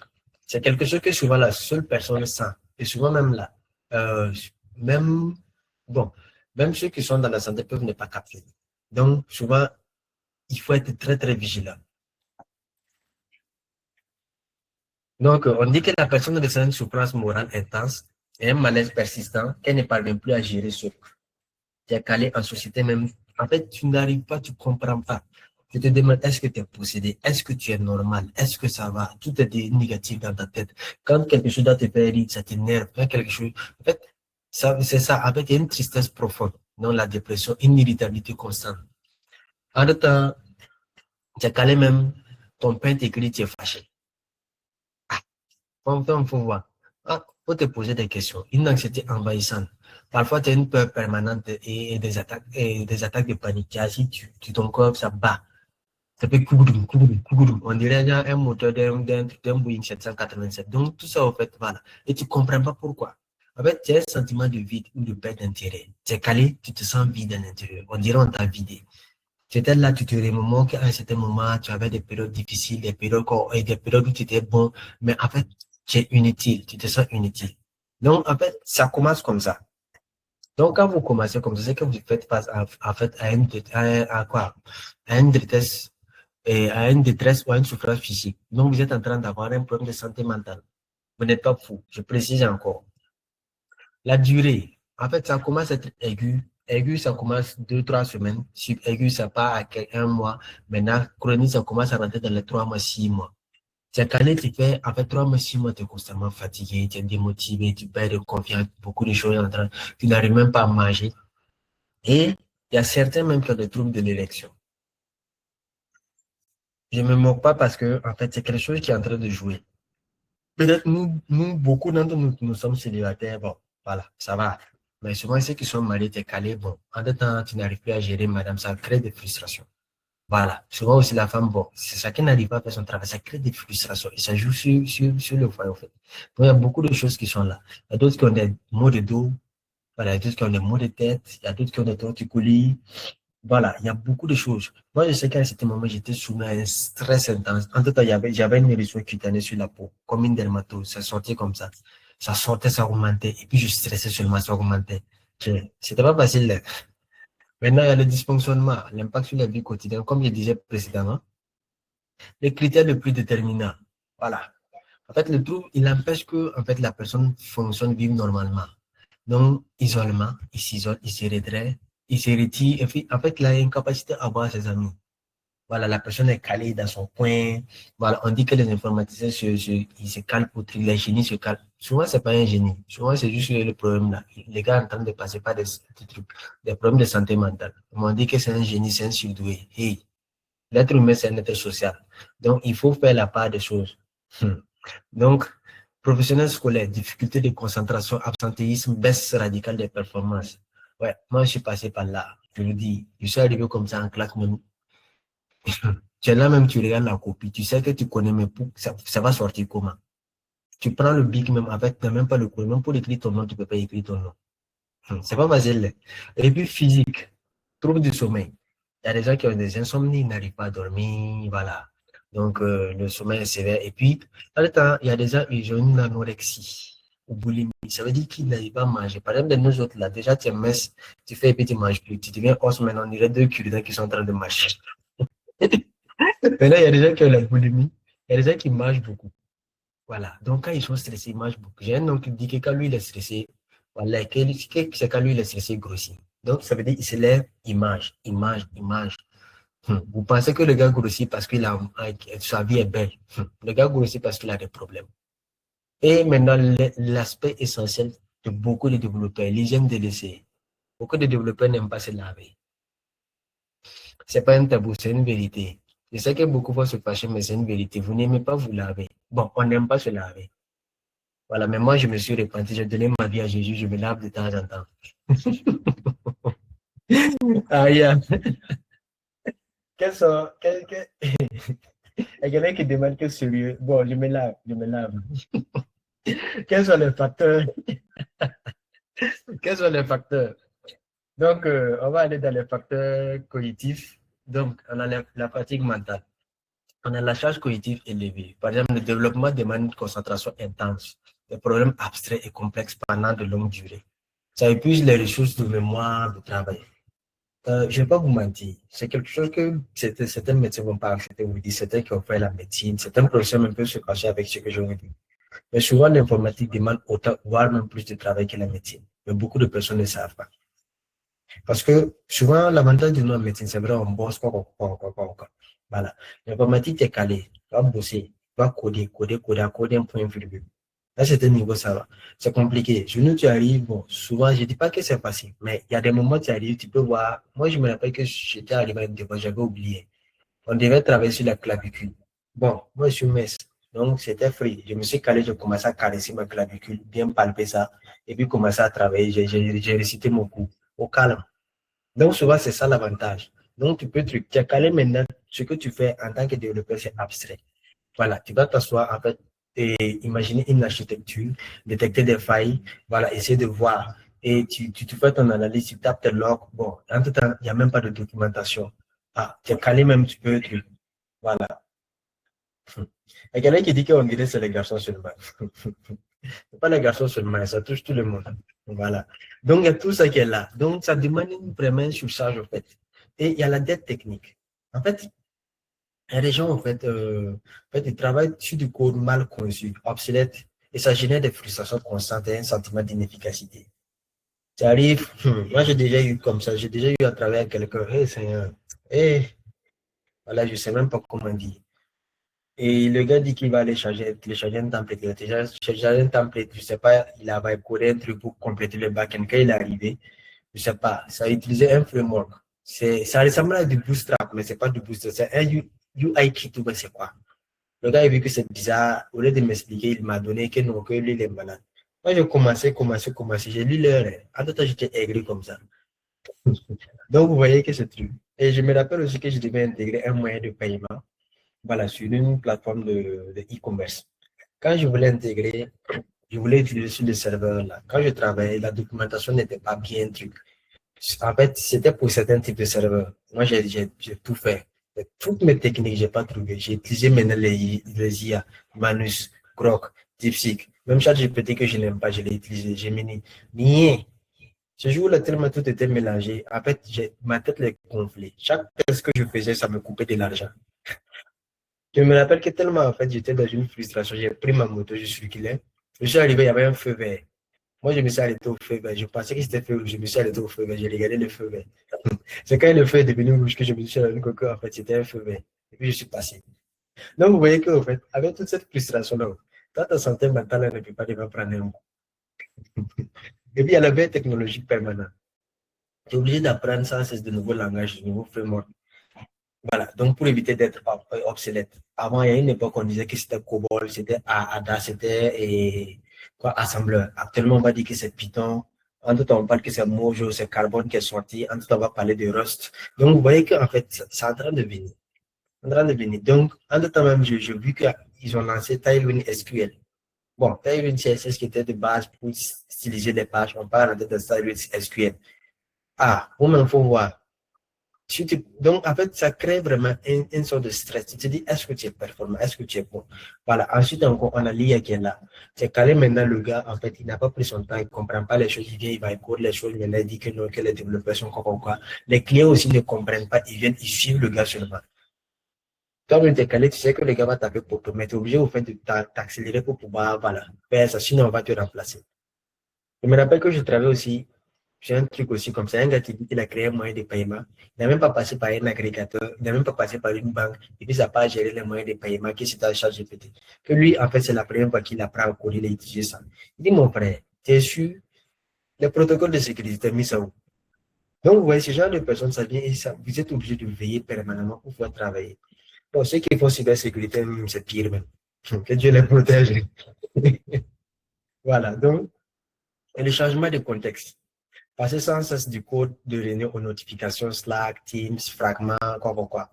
C'est quelque chose que souvent la seule personne sent. Et souvent même là, euh, même, bon, même ceux qui sont dans la santé peuvent ne pas capter. Donc, souvent, il faut être très, très vigilant. Donc, on dit que la personne ressent une souffrance morale intense et un malaise persistant qu'elle ne parvient plus à gérer seule. Tu es calé en société même. En fait, tu n'arrives pas, tu ne comprends pas. Tu te demandes, est-ce que tu es possédé? Est-ce que tu es normal? Est-ce que ça va? Tout est négatif dans ta tête. Quand quelque chose doit te faire rire, ça t'énerve. Quand quelque chose... En fait, c'est ça. En fait, il y a une tristesse profonde. Non, la dépression, une irritabilité constante. En même temps, tu es calé même, ton pain t'écrit, tu es fâché. Enfin, faut voir. Ah, faut te poser des questions. Une anxiété envahissante. Parfois, tu as une peur permanente et des attaques de panique. Si ton corps, ça bat. Ça fait cougoudou, cougoudou, cougoudou. On dirait un moteur d'un Boeing 787. Donc, tout ça, en fait, voilà. Et tu ne comprends pas pourquoi. En fait, tu as un sentiment de vide ou de perte d'intérêt. Tu es calé, tu te sens vide à l'intérieur. On dirait on t'a vidé. C'était là, tu te remémores qu'à un certain moment, tu avais des périodes difficiles, des périodes où tu étais bon, mais en fait, tu es inutile, tu te sens inutile. Donc, en fait, ça commence comme ça. Donc, quand vous commencez comme ça, c'est que vous faites face en fait, à quoi? À une détresse, à une détresse ou à une souffrance physique. Donc, vous êtes en train d'avoir un problème de santé mentale. Vous n'êtes pas fou. Je précise encore. La durée, en fait, ça commence à être aigu. Aigu, ça commence 2, 3 semaines. Aigu, ça part à un mois. Maintenant, chronique, ça commence à rentrer dans les 3 mois, 6 mois. Cette année, tu fais, en fait, 3 mois, 6 mois, tu es constamment fatigué, tu es démotivé, tu perds de confiance, beaucoup de choses en train, tu n'arrives même pas à manger. Et il y a certains même qui ont des troubles de l'élection. Je ne me moque pas parce que, en fait, c'est quelque chose qui est en train de jouer. Peut-être beaucoup d'entre nous sommes célibataires, bon, voilà, ça va. Mais souvent, ceux qui sont mariés, t'es calé, bon, en deux temps, tu n'arrives plus à gérer, madame, ça crée des frustrations. Voilà. Souvent aussi, la femme, bon, c'est ça qui n'arrive pas à faire son travail, ça crée des frustrations et ça joue sur le foyer, en fait. Donc, il y a beaucoup de choses qui sont là. Il y a d'autres qui ont des maux de dos, Voilà, il y a d'autres qui ont des maux de tête, il y a d'autres qui ont des torticolis. Voilà, il y a beaucoup de choses. Moi, je sais qu'à un certain moment, j'étais soumis à un stress intense. En tout cas, j'avais une éruption cutanée sur la peau, comme une dermatose. Ça sortait comme ça. Ça sortait, ça augmentait. Et puis, je stressais seulement, ça augmentait. C'était pas facile. Maintenant, il y a le dysfonctionnement, l'impact sur la vie quotidienne. Comme je disais précédemment, les critères les plus déterminants. Voilà. En fait, le trouble, il empêche que en fait, la personne fonctionne, vive normalement. Donc, isolement, il s'isole, il se rétrait, il se retire. Et puis, en fait, il a incapacité à voir ses amis. Voilà, la personne est calée dans son coin. Voilà, on dit que les informaticiens ils se calent pour trucs, les génies se calent. Souvent, c'est pas un génie. Souvent, c'est juste le problème là. Les gars sont en train de passer par des trucs, des problèmes de santé mentale. On dit que c'est un génie, c'est un surdoué. Hey, l'être humain, c'est un être social. Donc, il faut faire la part des choses. Donc, professionnel scolaire, difficulté de concentration, absentéisme, baisse radicale des performances. Ouais, moi, je suis passé par là. Je le dis, je suis arrivé comme ça en classe, même. Tu es là même, tu regardes la copie, tu sais que tu connais, mais ça va sortir comment? Tu prends le bic même avec, tu n'as même pas le cours, même pour écrire ton nom, tu ne peux pas écrire ton nom. C'est pas facile. Et puis physique, trouble du sommeil. Il y a des gens qui ont des insomnies, ils n'arrivent pas à dormir, voilà. Donc, le sommeil est sévère. Et puis, à temps, il y a des gens qui ont une anorexie ou boulimie. Ça veut dire qu'ils n'arrivent pas à manger. Par exemple, de nous autres, là, déjà, tu es mince, tu fais et puis tu ne manges plus. Tu deviens os, maintenant, on dirait deux cure qui sont en train de marcher. Maintenant, il y a des gens qui ont la boulimie, il y a des gens qui mangent beaucoup. Voilà. Donc, quand ils sont stressés, ils mangent beaucoup. J'ai un oncle qui dit que quand lui, il est stressé, voilà, c'est quand lui, il est stressé, il grossit. Donc, ça veut dire qu'il se lève, il mange, il mange, il mange. Vous pensez que le gars grossit parce qu'il a, sa vie est belle. Le gars grossit parce qu'il a des problèmes. Et maintenant, l'aspect essentiel de beaucoup de développeurs, l'hygiène de l'essai. Beaucoup de développeurs n'aiment pas se laver. C'est pas un tabou, c'est une vérité. Je sais que beaucoup vont se fâcher, mais c'est une vérité. Vous n'aimez pas vous laver. Bon, on n'aime pas se laver. Voilà, mais moi, je me suis repenti. J'ai donné ma vie à Jésus. Je me lave de temps en temps. Ah, yeah. Quels sont, il y a quelqu'un qui demande que sérieux. Bon, je me lave, je me lave. Quels sont les facteurs? Quels sont les facteurs? Donc, on va aller dans les facteurs cognitifs. Donc, on a la fatigue mentale. On a la charge cognitive élevée. Par exemple, le développement demande une concentration intense, des problèmes abstraits et complexes pendant de longues durées. Ça épuise les ressources de mémoire, de travail. Je ne vais pas vous mentir, c'est quelque chose que certains médecins ne vont pas accepter, vous dire, certains qui ont fait la médecine, certains professeurs même peuvent se cacher avec ce que je vous dis. Mais souvent, l'informatique demande autant, voire même plus de travail que la médecine. Mais beaucoup de personnes ne savent pas. Parce que souvent, l'avantage de nous en médecine, c'est vrai, on bosse, quoi. Voilà. L'informatique, t'es calé. Tu vas bosser. Tu vas coder un point virgule. À certain niveau, ça va. C'est compliqué. Je nous, tu arrives, bon, souvent, je ne dis pas que c'est facile, mais il y a des moments où tu arrives, tu peux voir. Moi, je me rappelle que j'étais arrivé à une fois, j'avais oublié. On devait travailler sur la clavicule. Bon, moi, je suis mince. Donc, c'était free. Je me suis calé, je commençais à caresser ma clavicule, bien palper ça, et puis commencer à travailler. J'ai récité mon cours au calme. Donc, souvent, c'est ça l'avantage. Donc, tu es calé maintenant. Ce que tu fais en tant que développeur, c'est abstrait. Voilà, tu vas t'asseoir, en fait, et imaginer une architecture, détecter des failles, voilà, essayer de voir. Et tu fais ton analyse, tu tapes tes logs. Bon, en tout temps, il n'y a même pas de documentation. Ah, tu es calé même, voilà. Il y a quelqu'un qui dit qu'on dirait que c'est les garçons seulement. C'est pas les garçons seulement, ça touche tout le monde. Voilà. Donc, il y a tout ça qui est là. Donc, ça demande vraiment une surcharge, en fait. Et il y a la dette technique. En fait, il y a des gens, en fait, ils travaillent sur du code mal conçu, obsolète, et ça génère des frustrations constantes et un sentiment d'inefficacité. Ça arrive, moi j'ai déjà eu comme ça, j'ai déjà eu à travailler avec quelqu'un, hey, Seigneur, hey, voilà, je sais même pas comment dire. Et le gars dit qu'il va aller télécharger un template. Il a téléchargé un template, je sais pas, il va coder un truc pour compléter le backend. Quand il est arrivé, je sais pas, ça a utilisé un framework. Ça ressemble à du Bootstrap, mais c'est pas du Bootstrap, c'est un UI kit, c'est quoi? Le gars a vu que c'est bizarre. Au lieu de m'expliquer, il m'a donné que non, que lui, il est malade. Moi, j'ai commencé. J'ai lu l'heure. En tout cas, j'étais aigri comme ça. Donc, vous voyez que c'est truc. Et je me rappelle aussi que je devais intégrer un moyen de paiement, voilà, sur une plateforme de e-commerce. Quand je voulais intégrer, Je voulais utiliser sur le serveur là. Quand je travaillais, la documentation n'était pas bien truc. En fait, c'était pour certains types de serveurs. Moi, j'ai tout fait. Mais toutes mes techniques, j'ai pas trouvé. J'ai utilisé maintenant les IA, Manus, Grok, DeepSeek. Même ChatGPT que je n'aime pas, je l'ai utilisé. Gemini. Rien. Ce jour-là, tellement tout était mélangé. En fait, ma tête est gonflée. Chaque test que je faisais, ça me coupait de l'argent. Je me rappelle que tellement, en fait, j'étais dans une frustration. J'ai pris ma moto, je circulais. Je suis arrivé, il y avait un feu vert. Moi, je me suis arrêté au feu vert. Je pensais que c'était feu rouge. Je me suis arrêté au feu vert. J'ai regardé le feu vert. C'est quand le feu est devenu rouge que je me suis rendu compte qu'en fait, c'était un feu vert. Et puis, je suis passé. Donc, vous voyez qu'en fait, avec toute cette frustration-là, toi, ta santé mentale ne peut pas prendre un coup. Et puis, il y a la veille technologique permanente. Tu es obligé d'apprendre sans cesse de nouveaux langages, de nouveaux frameworks. Voilà, donc pour éviter d'être obsolète. Avant, il y a une époque, on disait que c'était COBOL, c'était ADA, c'était quoi, assembleur. Actuellement, on va dire que c'est Python. En tout temps, on parle que c'est Mojo, c'est Carbone qui est sorti. En tout temps, on va parler de Rust. Donc, vous voyez qu'en fait, c'est en train de venir. En train de venir. Donc, en tout temps même, j'ai vu qu'ils ont lancé Tailwind SQL. Bon, Tailwind CSS qui était de base pour styliser des pages. On parle de Tailwind SQL. Ah, vous-même, il faut voir. Donc, en fait, ça crée vraiment une sorte de stress. Tu te dis, est-ce que tu es performant? Est-ce que tu es bon? Voilà. Ensuite, encore, on a l'IA qui est là. C'est calé maintenant, le gars, en fait, il n'a pas pris son temps, il ne comprend pas les choses, il vient, il va écouter les choses, mais il dit que non, que les développeurs sont quoi. Les clients aussi ne comprennent pas, ils viennent, ils suivent le gars seulement. Toi, tu es calé, tu sais que le gars va taper pour toi, mais tu es obligé, au fait, de t'accélérer pour pouvoir, voilà, faire ça, sinon on va te remplacer. Je me rappelle que je travaillais aussi. J'ai un truc aussi comme ça. Un gars qui dit qu'il a créé un moyen de paiement. Il n'a même pas passé par un agrégateur. Il n'a même pas passé par une banque. Et puis, ça n'a pas géré les moyens de paiement qui c'était à ChatGPT. Que lui, en fait, c'est la première fois qu'il apprend à coder et utiliser ça. Il dit, mon frère, tu es sûr, le protocole de sécurité est mis à où? Donc, vous voyez, ce genre de personnes, ça vient et ça, vous êtes obligé de veiller permanemment pour pouvoir travailler. Bon, ceux qui font cybersécurité, c'est pire même. Que Dieu les protège. Voilà. Donc, et le changement de contexte. Passer sans cesse du code de réunion aux notifications Slack, Teams, Fragment, quoi.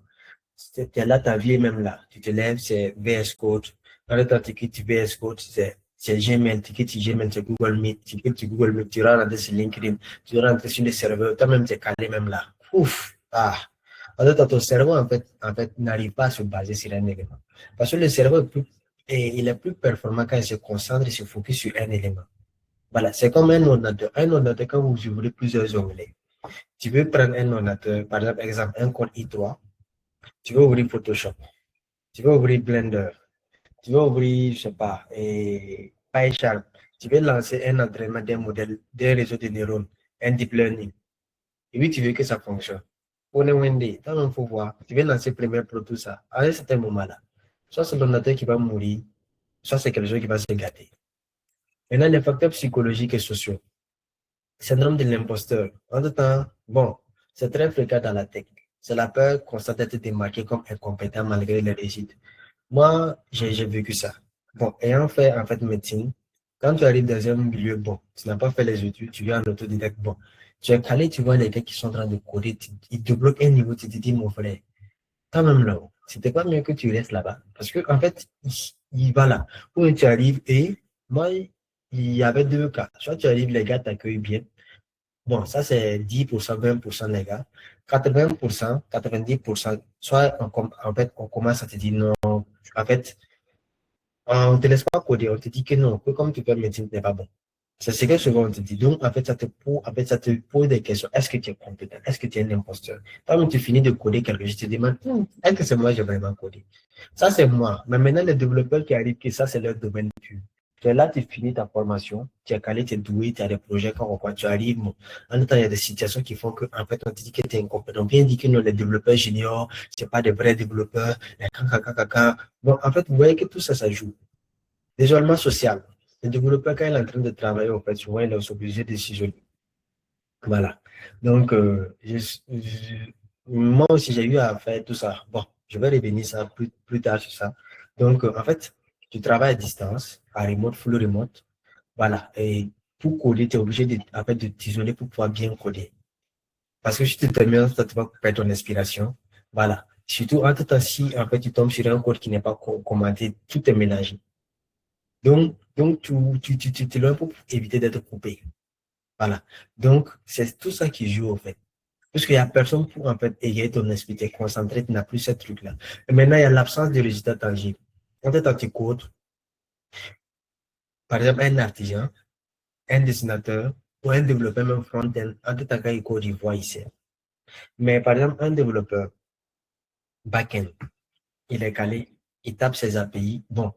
Tu es là, ta vie est même là. Tu te lèves, c'est VS Code. Dans le temps, tu quittes VS Code, c'est Gmail. Tu quittes Gmail, c'est Google Meet. Tu quittes Google Meet, tu rentres sur LinkedIn. Tu rentres sur les serveurs. Toi-même, tu es calé même là. Ouf! Ah! En fait, ton cerveau, en fait, n'arrive pas à se baser sur un élément. Parce que le cerveau il est plus performant quand il se concentre et se focus sur un élément. Voilà, c'est comme un ordinateur. Un ordinateur, quand vous ouvrez plusieurs onglets, tu veux prendre un ordinateur, par exemple, un code i3, tu veux ouvrir Photoshop, tu veux ouvrir Blender, tu veux ouvrir, je sais pas, PyCharm, tu veux lancer un entraînement d'un modèle, d'un réseau de neurones, un deep learning, et puis tu veux que ça fonctionne. Pour le Wendy, il faut voir, tu veux lancer Premiere Pro, tout ça. À un certain moment-là, soit c'est l'ordinateur qui va mourir, soit c'est quelque chose qui va se gâter. Maintenant, les facteurs psychologiques et sociaux. Syndrome de l'imposteur. En tout temps, bon, c'est très fréquent dans la tech. C'est la peur constante d'être démarqué comme incompétent malgré les réussites. Moi, j'ai vécu ça. Bon, ayant fait en fait médecine, quand tu arrives dans un milieu bon, tu n'as pas fait les études, tu viens en autodidacte, bon, tu es calé, tu vois les gars qui sont en train de coder, ils débloquent un niveau, tu te dis, mon frère, quand même là, c'était pas mieux que tu restes là-bas. Parce que, en fait, il va là, où tu arrives et moi, il y avait deux cas. Soit tu arrives, les gars t'accueillent bien. Bon, ça c'est 10%, 20% les gars. 80%, 90%, soit en fait, on commence à te dire non. En fait, on ne te laisse pas coder, on te dit que non, que comme tu fais médecine, tu n'es pas bon. C'est ce que souvent on te dit. Donc, en fait, ça te pose des questions. Est-ce que tu es compétent? Est-ce que tu es un imposteur? Quand tu finis de coder quelque chose, tu te demandes, est-ce que c'est moi qui j'ai vraiment codé? Ça, c'est moi. Mais maintenant, les développeurs qui arrivent, que ça, c'est leur domaine pur. Tu es là, tu finis ta formation, tu es calé, tu es doué, tu as des projets, quand tu arrives. Bon, en même temps, il y a des situations qui font que, en fait, on te dit que tu es incompétent. On vient dire que non, les développeurs juniors, c'est pas des vrais développeurs, les Bon, en fait, vous voyez que tout ça, ça joue. L'isolement social. Le développeur, quand il est en train de travailler, en fait, souvent, il est obligé de s'isoler. Voilà. Donc, moi aussi, j'ai eu à faire tout ça. Bon, je vais revenir ça plus tard sur ça. Donc, en fait, tu travailles à distance, à remote, full remote. Voilà. Et pour coder, tu es obligé en fait, de t'isoler pour pouvoir bien coder. Parce que si tu te mets, ça tu vas perdre ton inspiration. Voilà. Surtout, en tout temps, si en fait, tu tombes sur un code qui n'est pas commenté, tout est mélangé. Donc tu loin pour éviter d'être coupé. Voilà. Donc, c'est tout ça qui joue, en fait. Parce qu'il n'y a personne pour, en fait, égayer ton esprit, t'es concentré, tu n'as plus ce truc-là. Et maintenant, il y a l'absence de résultats tangibles. Quand tu es tu codes, par exemple, un artisan, un dessinateur ou un développeur même front-end, en tout cas, il code, il voit ici. Mais par exemple, un développeur back-end, il est calé, il tape ses API. Bon,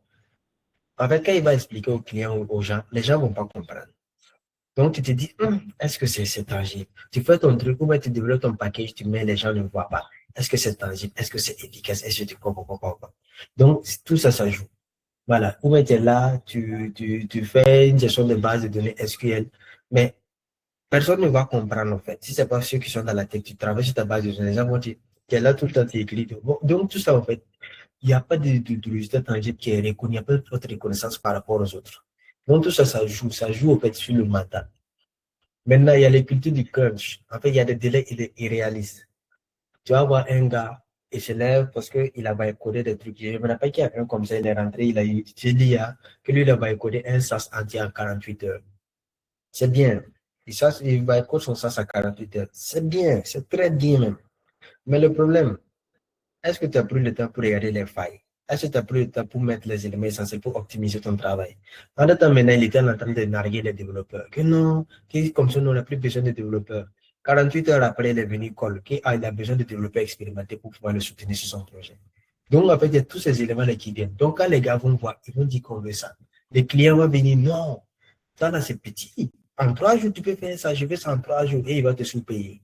en fait, quand il va expliquer aux clients ou aux gens, les gens ne vont pas comprendre. Donc, tu te dis, est-ce que c'est tangible? Tu fais ton truc, ou bien tu développes ton package, tu mets, les gens ne voient pas. Est-ce que c'est tangible? Est-ce que c'est efficace? Est-ce que tu comprends? Donc, tout ça, ça joue. Voilà. Ou bien tu es là, tu fais une gestion de base de données SQL, mais personne ne va comprendre, en fait. Si ce n'est pas ceux qui sont dans la tech, tu travailles sur ta base de données, les gens vont dire, tu es là tout le temps, tu écris. Bon, donc, tout ça, en fait, il n'y a pas de résultat tangible qui est reconnu, il n'y a pas de reconnaissance par rapport aux autres. Donc, tout ça, ça joue, en fait, sur le mental. Maintenant, il y a les cultures du crunch. En fait, il y a des délais irréalistes. Tu vas voir un gars, il se lève parce qu'il a codé des trucs. Je ne me rappelle pas qu'il y a un comme ça, il est rentré, il a eu, j'ai dit que lui, il a codé un SAS entier en 48 heures. C'est bien. Il va coder son SAS en 48 heures. C'est bien, c'est très bien même. Mais le problème, est-ce que tu as pris le temps pour regarder les failles? Est-ce que tu as pris le temps pour mettre les éléments essentiels pour optimiser ton travail? En temps, maintenant, il était en train de narguer les développeurs. Que non, comme ça, on n'a plus besoin de développeurs. 48 heures après, il est venu call, qu'il a besoin de développeurs expérimentés pour pouvoir le soutenir sur son projet. Donc, en fait, il y a tous ces éléments-là qui viennent. Donc, quand les gars vont voir, ils vont dire qu'on veut ça. Les clients vont venir, non, ça là, c'est petit. En 3 jours, tu peux faire ça, je fais ça en 3 jours et il va te sous-payer.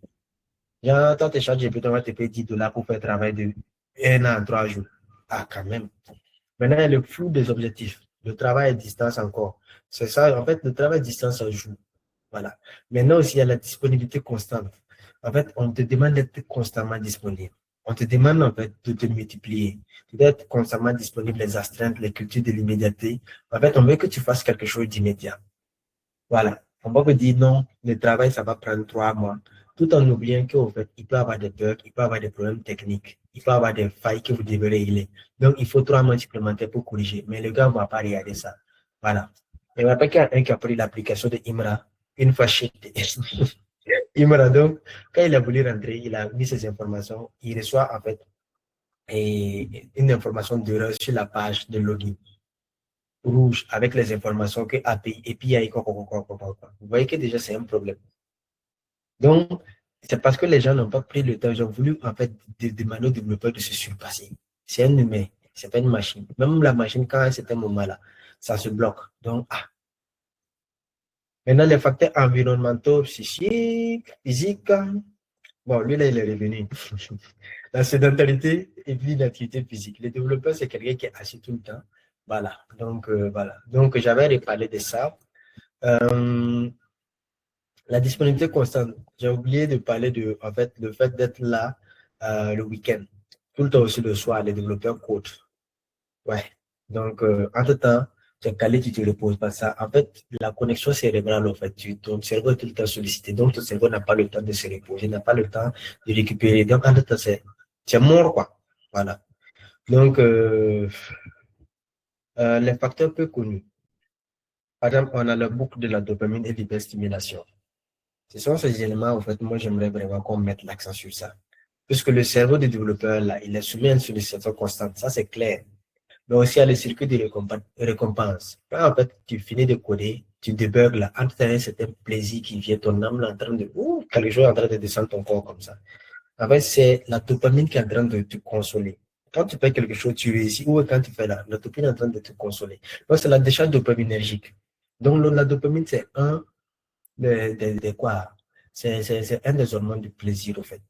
Genre, toi, tes charges, on va te payer $10 pour faire le travail de 1 an, 3 jours. Ah, quand même. Maintenant, il y a le flou des objectifs. Le travail à distance encore. C'est ça, en fait, le travail à distance, ça joue. Voilà. Maintenant aussi, il y a la disponibilité constante. En fait, on te demande d'être constamment disponible. On te demande, en fait, de te multiplier, d'être constamment disponible, les astreintes, les cultures de l'immédiateté. En fait, on veut que tu fasses quelque chose d'immédiat. Voilà. On va me dire non, le travail, ça va prendre 3 mois, tout en oubliant qu'en fait, il peut y avoir des bugs, il peut y avoir des problèmes techniques, il peut y avoir des failles que vous devez régler. Donc, il faut 3 mois supplémentaires pour corriger. Mais le gars ne va pas regarder ça. Voilà. Et je me rappelle qu'il y a un qui a pris l'application de Imra, une fois chez Imra. Donc, quand il a voulu rentrer, il a mis ses informations, il reçoit en fait une information d'erreur sur la page de login rouge avec les informations que API et puis il y a quoi. Vous voyez que déjà c'est un problème. Donc, c'est parce que les gens n'ont pas pris le temps, ils ont voulu en fait demander aux développeurs de se surpasser. C'est un humain, c'est pas une machine. Même la machine, quand à un certain moment-là, ça se bloque. Donc, maintenant, les facteurs environnementaux, psychiques, physiques, bon, lui là, il est revenu. La sédentarité et puis l'activité physique. Le développeur, c'est quelqu'un qui est assis tout le temps. Voilà. Donc, voilà. Donc, j'avais reparlé de ça. La disponibilité constante. J'ai oublié de parler de, en fait, le fait d'être là le week-end. Tout le temps aussi le soir, les développeurs codent. Ouais. Donc, entre-temps, tu es calé, tu te reposes pas ça. En fait, la connexion cérébrale, en fait, ton cerveau est tout le temps sollicité. Donc, ton cerveau n'a pas le temps de se reposer, n'a pas le temps de récupérer. Donc, entre-temps, c'est mort, quoi. Voilà. Donc, les facteurs peu connus. Par exemple, on a la boucle de la dopamine et l'hyperstimulation. Ce sont ces éléments, en fait, moi, j'aimerais vraiment qu'on mette l'accent sur ça. Puisque le cerveau du développeur, là, il est soumis à une sollicitation constante. Ça, c'est clair. Mais aussi à le circuit de récompense. Quand, en fait, tu finis de coder, tu débugs, là, entre un certain plaisir qui vient, ton âme, là, en train de, quelque chose est en train de descendre ton corps comme ça. En fait, c'est la dopamine qui est en train de te consoler. Quand tu fais quelque chose, tu réussis, ou quand tu fais là, la dopamine est en train de te consoler. Donc, c'est la décharge dopaminergique. Donc, la dopamine, c'est un de quoi? C'est un des hormones du plaisir, au fait.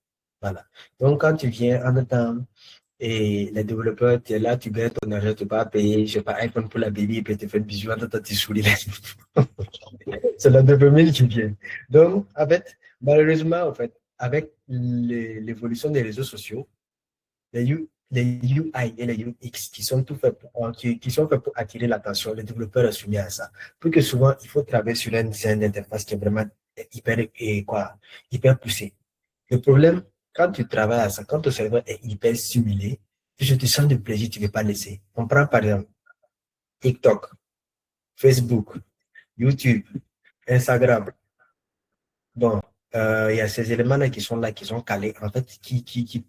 Voilà. Donc, quand tu viens en temps et les développeurs, tu es là, tu gagnes ton argent, tu vas payer, je sais pas, iPhone pour la baby, et puis tu fais le bisou, en temps, tu souris. C'est la dopamine qui vient. Donc, en fait, malheureusement, en fait, avec l'évolution des réseaux sociaux, les UI et les UX qui sont tout faits qui sont faits pour attirer l'attention, les développeurs sont soumis à ça. Pour que souvent, il faut travailler sur un design d'interface qui est vraiment hyper poussé. Le problème, quand tu travailles à ça, quand ton cerveau est hyper stimulé, tu te sens de plaisir, tu ne veux pas laisser. On prend par exemple TikTok. Facebook, YouTube, Instagram. Bon, il y a ces éléments-là qui sont là, qui sont calés, en fait, qui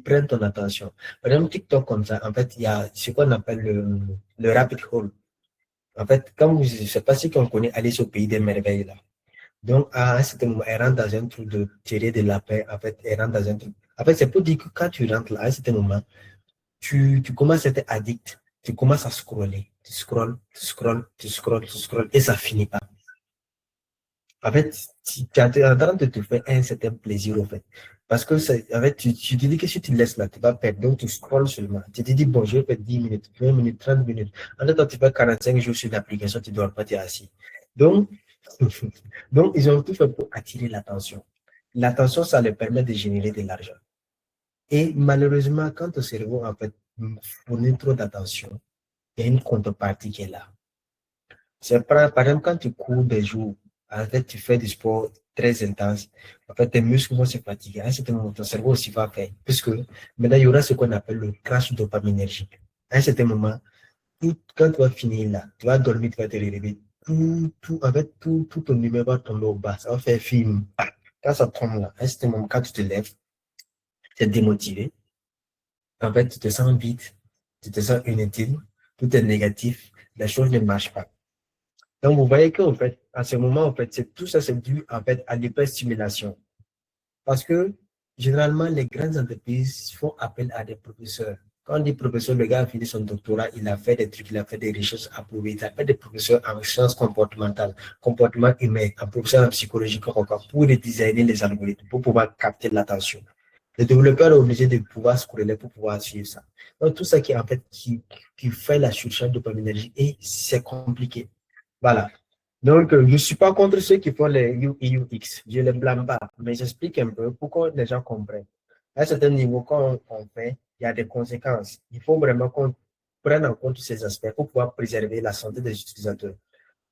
prennent ton attention. Par exemple, TikTok comme ça, en fait, il y a ce qu'on appelle le rabbit hole. En fait, comme je ne sais pas si on connaît Alice au pays des merveilles, là. Donc, à un certain moment, elle rentre dans un truc de tirer de la paix. En fait, elle rentre dans un truc. En fait, c'est pour dire que quand tu rentres là, à un certain moment, tu commences à être addict. Tu commences à scroller. Tu scrolles, tu scrolles, tu scrolles, tu scrolles, et ça finit pas. En fait, tu es en train de te faire un certain plaisir, en fait. Parce que, en fait, tu te dis que si tu laisses là, tu vas perdre. Donc, tu scrolles seulement. Tu te dis, bon, je vais faire 10 minutes, 20 minutes, 30 minutes. En fait, tu fais 45 jours sur l'application, tu ne dois pas t'y assis. Donc, donc, ils ont tout fait pour attirer l'attention. L'attention, ça leur permet de générer de l'argent. Et malheureusement, quand ton cerveau, en fait, fournit trop d'attention, il y a une contrepartie qui est là. C'est par exemple, quand tu cours des jours, en fait, tu fais du sport très intense, en fait, tes muscles vont se fatiguer. À un certain moment, ton cerveau aussi va faire. Puisque maintenant, il y aura ce qu'on appelle le crash dopaminergique. À un certain moment, quand tu vas finir là, tu vas dormir, tu vas te réveiller. En fait, tout ton humeur va tomber au bas. Ça va faire film. Quand ça tombe là, à un certain moment, quand tu te lèves, tu es démotivé. En fait, tu te sens vide, tu te sens inutile, tout est négatif, la chose ne marche pas. Donc, vous voyez qu'en fait, à ce moment, en fait, tout ça, c'est dû en fait, à l'hyperstimulation. Parce que, généralement, les grandes entreprises font appel à des professeurs. Quand on dit professeur, le gars a fini son doctorat, il a fait des trucs, il a fait des recherches approuvées, il a fait des professeurs en sciences comportementales, comportement humain, un professeur en psychologie, encore, pour designer les algorithmes, pour pouvoir capter l'attention. Le développeur est obligé de pouvoir scroller pour pouvoir suivre ça. Donc, tout ça qui, en fait, qui fait la surcharge dopaminergique et c'est compliqué. Voilà. Donc, je ne suis pas contre ceux qui font les UI UX. Je ne les blâme pas, mais j'explique un peu pour que les gens comprennent. À un certain niveau, quand on fait, il y a des conséquences. Il faut vraiment qu'on prenne en compte ces aspects pour pouvoir préserver la santé des utilisateurs.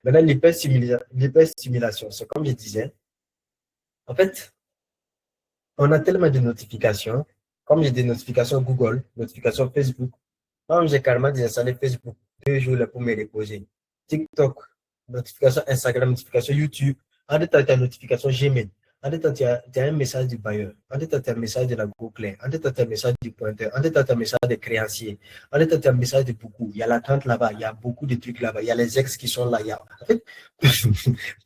Maintenant, l'hyperstimulation, c'est comme je disais, en fait, on a tellement de notifications, comme j'ai des notifications Google, notifications Facebook. Moi, j'ai carrément désinstallé Facebook 2 jours là pour me reposer. TikTok, notification Instagram, notification YouTube. En détail, tu as notification Gmail. En détail, tu as un message du bailleur. En détail, tu as un message de la Google. En détail, tu as un message du pointeur. En détail, tu as un message des créanciers. En détail, tu as un message de beaucoup. Il y a l'attente là-bas. Il y a beaucoup de trucs là-bas. Il y a les ex qui sont là. Il y a... En fait,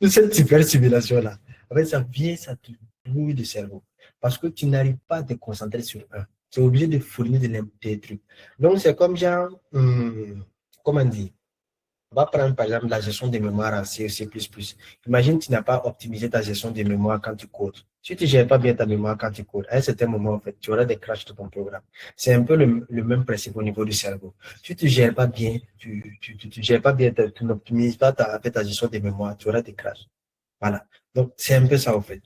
toute cette super simulation-là, en fait, ça vient, ça te brouille le cerveau. Parce que tu n'arrives pas à te concentrer sur un. Tu es obligé de fournir des trucs. Donc, c'est comme genre, comment dire, on va prendre par exemple la gestion des mémoires en C, C++. Imagine que tu n'as pas optimisé ta gestion des mémoires quand tu codes. Si tu ne gères pas bien ta mémoire quand tu codes, à un certain moment, en fait, tu auras des crashs de ton programme. C'est un peu le même principe au niveau du cerveau. Si tu ne gères pas bien, tu gères pas bien, tu n'optimises pas ta gestion des mémoires, tu auras des crashs. Voilà. Donc, c'est un peu ça, en fait.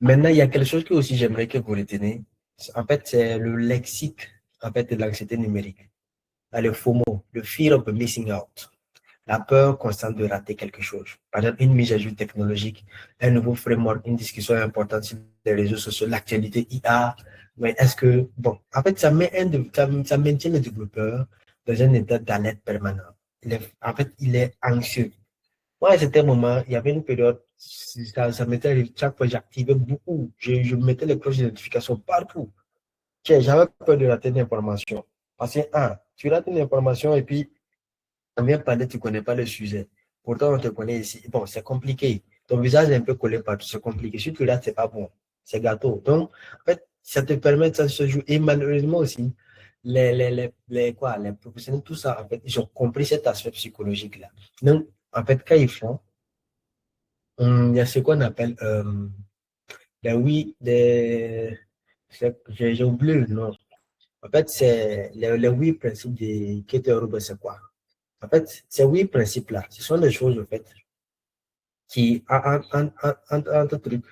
Maintenant, il y a quelque chose que aussi j'aimerais que vous reteniez. En fait, c'est le lexique, en fait, de l'anxiété numérique. Le FOMO, le fear of missing out. La peur constante de rater quelque chose. Par exemple, une mise à jour technologique, un nouveau framework, une discussion importante sur les réseaux sociaux, l'actualité IA. Mais est-ce que, bon, en fait, ça maintient le développeur dans un état d'alerte permanent. En fait, il est anxieux. Moi, à certains moments, il y avait une période, ça m'était, chaque fois j'activais beaucoup. Je mettais les cloches de notification partout. J'avais peur de rater une information. Parce que, tu rates une information et puis on vient parler, tu ne connais pas le sujet. Pourtant, on te connaît ici. Bon, c'est compliqué. Ton visage est un peu collé partout, c'est compliqué. Si tu rates, c'est pas bon. C'est gâteau. Donc, en fait, ça te permet de se jouer. Et malheureusement aussi, les professionnels, tout ça, en fait, ils ont compris cet aspect psychologique-là. Donc, en fait, quand ils font, il y a ce qu'on appelle oui, j'ai oublié le nom. En fait, c'est les 8 principes de Keter c'est quoi? En fait, ces 8 principes-là, ce sont des choses, en fait, qui, entre trucs,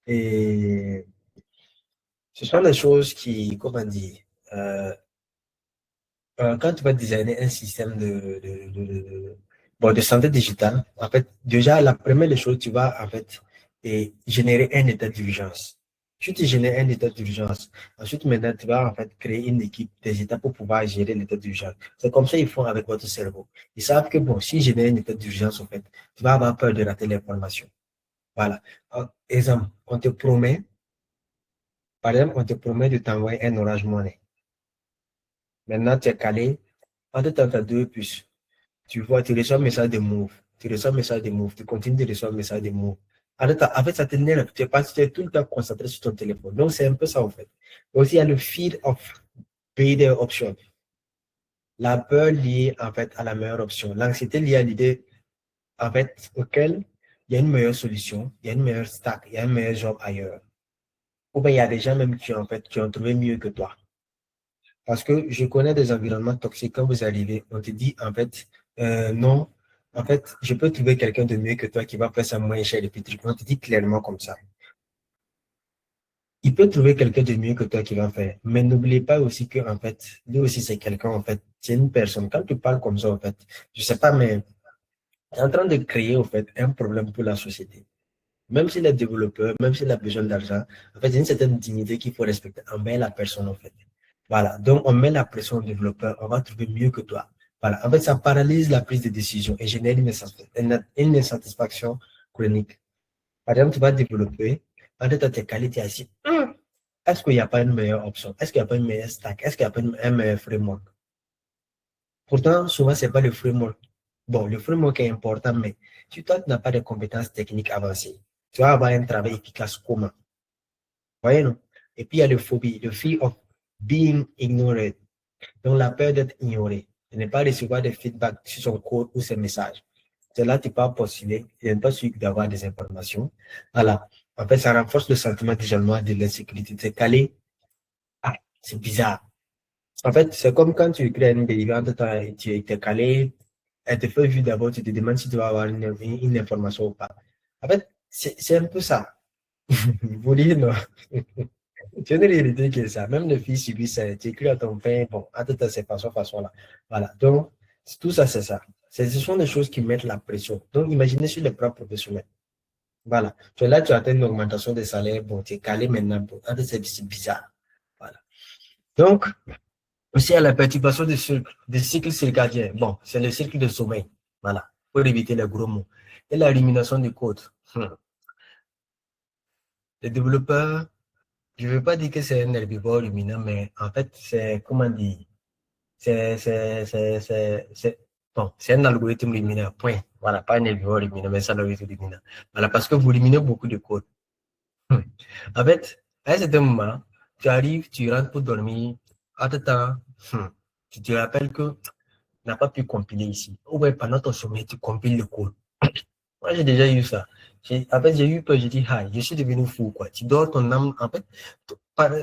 et ce sont des choses qui, comment dire, euh, quand tu vas designer un système bon, de santé digitale, en fait, déjà, la première des choses, tu vas, en fait, générer un état d'urgence. Tu te génères un état d'urgence. Ensuite, maintenant, tu vas en fait créer une équipe des étapes pour pouvoir gérer l'état d'urgence. C'est comme ça qu'ils font avec votre cerveau. Ils savent que, bon, si j'ai un état d'urgence, en fait, tu vas avoir peur de rater l'information. Voilà. Exemple, on te promet, par exemple, on te promet de t'envoyer un Orange Money. Maintenant, tu es calé. En temps, tu as deux puces. Tu vois, tu reçois un message de Move. Tu reçois un message de Move. Tu continues de recevoir un message de Move. En fait, ça t'énerve. Tu es tout le temps concentré sur ton téléphone. Donc, c'est un peu ça, en fait. Aussi, il y a le fear of better option. La peur liée, en fait, à la meilleure option. L'anxiété liée à l'idée, en fait, auquel il y a une meilleure solution, il y a une meilleure stack, il y a un meilleur job ailleurs. Ou bien, il y a des gens même qui, en fait, qui ont trouvé mieux que toi. Parce que je connais des environnements toxiques. Quand vous arrivez, on te dit, en fait, non, en fait, je peux trouver quelqu'un de mieux que toi qui va faire ça moins cher et puis on te dit clairement comme ça. Il peut trouver quelqu'un de mieux que toi qui va faire. Mais n'oubliez pas aussi que, en fait, lui aussi, c'est quelqu'un, en fait, c'est une personne. Quand tu parles comme ça, en fait, je sais pas, mais tu es en train de créer, en fait, un problème pour la société. Même s'il est développeur, même s'il a besoin d'argent, en fait, il y a une certaine dignité qu'il faut respecter envers la personne, en fait. Voilà. Donc, on met la pression au développeur, on va trouver mieux que toi. Voilà. En fait, ça paralyse la prise de décision et génère une insatisfaction chronique. Par exemple, tu vas développer, en fait, tes qualités assis. Est-ce qu'il n'y a pas une meilleure option? Est-ce qu'il n'y a pas une meilleure stack? Est-ce qu'il n'y a pas un meilleur framework? Pourtant, souvent, ce n'est pas le framework. Bon, le framework est important, mais si toi, tu n'as pas de compétences techniques avancées, tu vas avoir un travail efficace comment? Voyez, non? Et puis, il y a le phobie, le fear of being ignored. Donc, la peur d'être ignoré, de ne pas recevoir des feedbacks sur son code ou ses messages. C'est là que tu peux postuler, il n'est pas sûr d'avoir des informations. Voilà. En fait, ça renforce le sentiment d'isolement, de l'insécurité. C'est calé. Ah, c'est bizarre. En fait, c'est comme quand tu crées une délivrante, tu es calé, elle te fait vu d'abord, tu te demandes si tu vas avoir une information ou pas. En fait, c'est un peu ça. Vous dites non. C'est une réalité qui est ça. Même le fils subit ça. Tu écris à ton père, bon, à toute cette façon-là. Voilà. Donc, tout ça, c'est ça. Ce sont des choses qui mettent la pression. Donc, imaginez sur les plans professionnels. Voilà. Tu es là, tu atteins une augmentation de salaire, bon, tu es calé maintenant. Bon, c'est bizarre. Voilà. Donc, aussi, à la perturbation des cycles circadiens. Bon, c'est le cycle de sommeil. Voilà. Pour éviter les gros mots. Et la rumination du code. Les développeurs, je ne veux pas dire que c'est un herbivore ruminant, mais en fait, c'est, comment dire, bon, c'est un algorithme ruminant, point. Voilà, pas un herbivore ruminant, mais c'est un algorithme ruminant. Voilà, parce que vous ruminez beaucoup de code. En fait, à un certain moment, tu arrives, tu rentres pour dormir, à tout temps, tu te rappelles que n'a pas pu compiler ici. Ou bien pendant ton sommeil, tu compiles le code. Moi, j'ai déjà eu ça. En fait, j'ai eu peur, j'ai dit, ah, je suis devenu fou, quoi. Tu dors ton âme, en fait,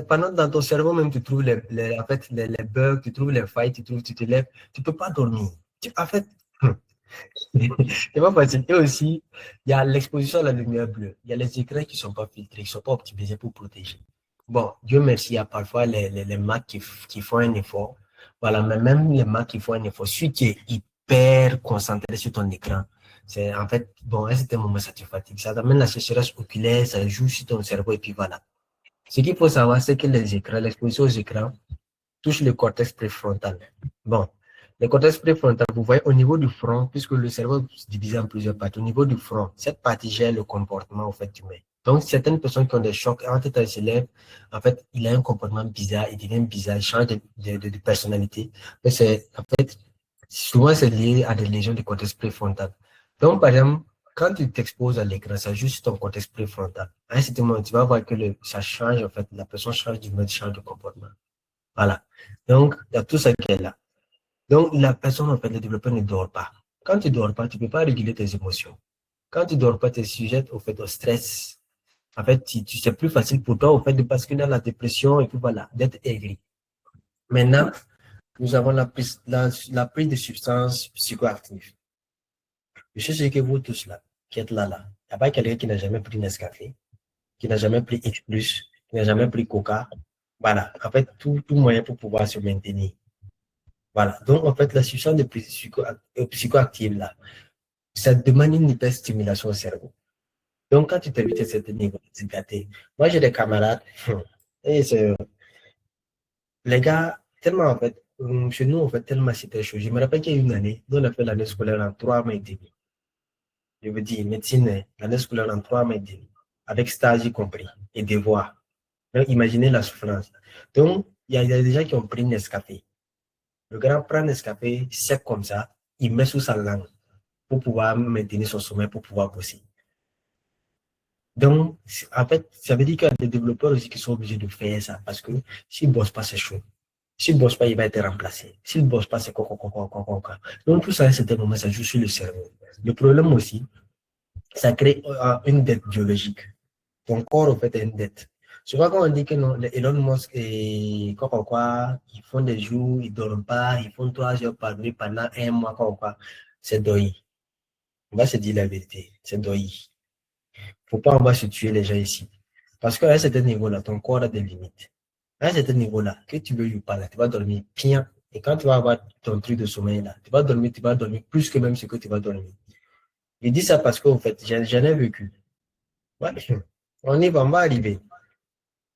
pendant dans ton cerveau même, tu trouves en fait, les bugs, tu trouves les failles, tu te lèves, tu peux pas dormir. En fait, c'est pas facile. Et aussi, il y a l'exposition à la lumière bleue. Il y a les écrans qui sont pas filtrés, qui sont pas optimisés pour protéger. Bon, Dieu merci, il y a parfois les Mac qui font un effort. Voilà, mais même les Mac qui font un effort, celui qui est hyper concentré sur ton écran, c'est en fait, bon, à un certain moment, ça te fatigue. Ça t'amène la sécheresse oculaire, ça joue sur ton cerveau et puis voilà. Ce qu'il faut savoir, c'est que les écrans, l'exposition aux écrans touche le cortex préfrontal. Bon, le cortex préfrontal, vous voyez au niveau du front, puisque le cerveau se divise en plusieurs parties, au niveau du front, cette partie gère le comportement en fait humain. Donc, certaines personnes qui ont des chocs, en tête s'élève, en fait, il a un comportement bizarre, il devient bizarre, il change de personnalité. Mais c'est, en fait, souvent, c'est lié à des lésions du cortex préfrontal. Donc, par exemple, quand tu t'exposes à l'écran, ça joue sur ton cortex préfrontal. À un certain moment, tu vas voir que ça change, en fait, la personne change d'humeur, change de comportement. Voilà. Donc, il y a tout ça qui est là. Donc, la personne, en fait, le développeur ne dort pas. Quand tu ne dors pas, tu ne peux pas réguler tes émotions. Quand tu ne dors pas, tu es sujet au fait au stress. En fait, c'est plus facile pour toi, au fait, de basculer dans la dépression et puis voilà, d'être aigri. Maintenant, nous avons la prise de substances psychoactives. Je suis sûr que vous tous là, qui êtes là, il n'y a pas quelqu'un qui n'a jamais pris Nescafé, qui n'a jamais pris X+, qui n'a jamais pris Coca. Voilà. En fait, tout moyen pour pouvoir se maintenir. Voilà. Donc, en fait, la substance de psychoactive, là, ça demande une hyperstimulation au cerveau. Donc, quand tu t'invites à cet niveau, c'est gâté. Moi, j'ai des camarades, et les gars, tellement en fait, chez nous, en fait, tellement c'était chaud. Je me rappelle qu'il y a une année, nous, on a fait l'année scolaire en 3 mois et demi. Je veux dire, médecine, l'année scolaire en 3 mois et demi, avec stage y compris, et devoirs. Donc, imaginez la souffrance. Donc, il y a des gens qui ont pris Nescafé. Le grand prend Nescafé sec comme ça, il met sous sa langue pour pouvoir maintenir son sommeil, pour pouvoir bosser. Donc, en fait, ça veut dire qu'il y a des développeurs aussi qui sont obligés de faire ça parce que s'ils ne bossent pas, c'est chaud. S'il ne bosse pas, il va être remplacé. S'il ne bosse pas, c'est quoi, quoi, quoi, quoi, quoi, quoi, quoi. Donc, tout ça, à un certain moment, ça joue sur le cerveau. Le problème aussi, ça crée une dette biologique. Ton corps, en fait, est une dette. Souvent, quand on dit que non, les Elon Musk et quoi, quoi, quoi, ils font des jours, ils ne dorment pas, ils font 3 heures par nuit pendant un mois, quoi, quoi, c'est doyi. On va se dire la vérité, c'est doyi. Faut pas, on va se tuer les gens ici. Parce qu'à un certain niveau-là, ton corps a des limites. À un certain niveau-là, que tu veux ou pas, là, tu vas dormir bien. Et quand tu vas avoir ton truc de sommeil, là, tu vas dormir plus que même ce que tu vas dormir. Je dis ça parce qu'en fait, j'en ai vécu. Ouais. On y va, on va arriver.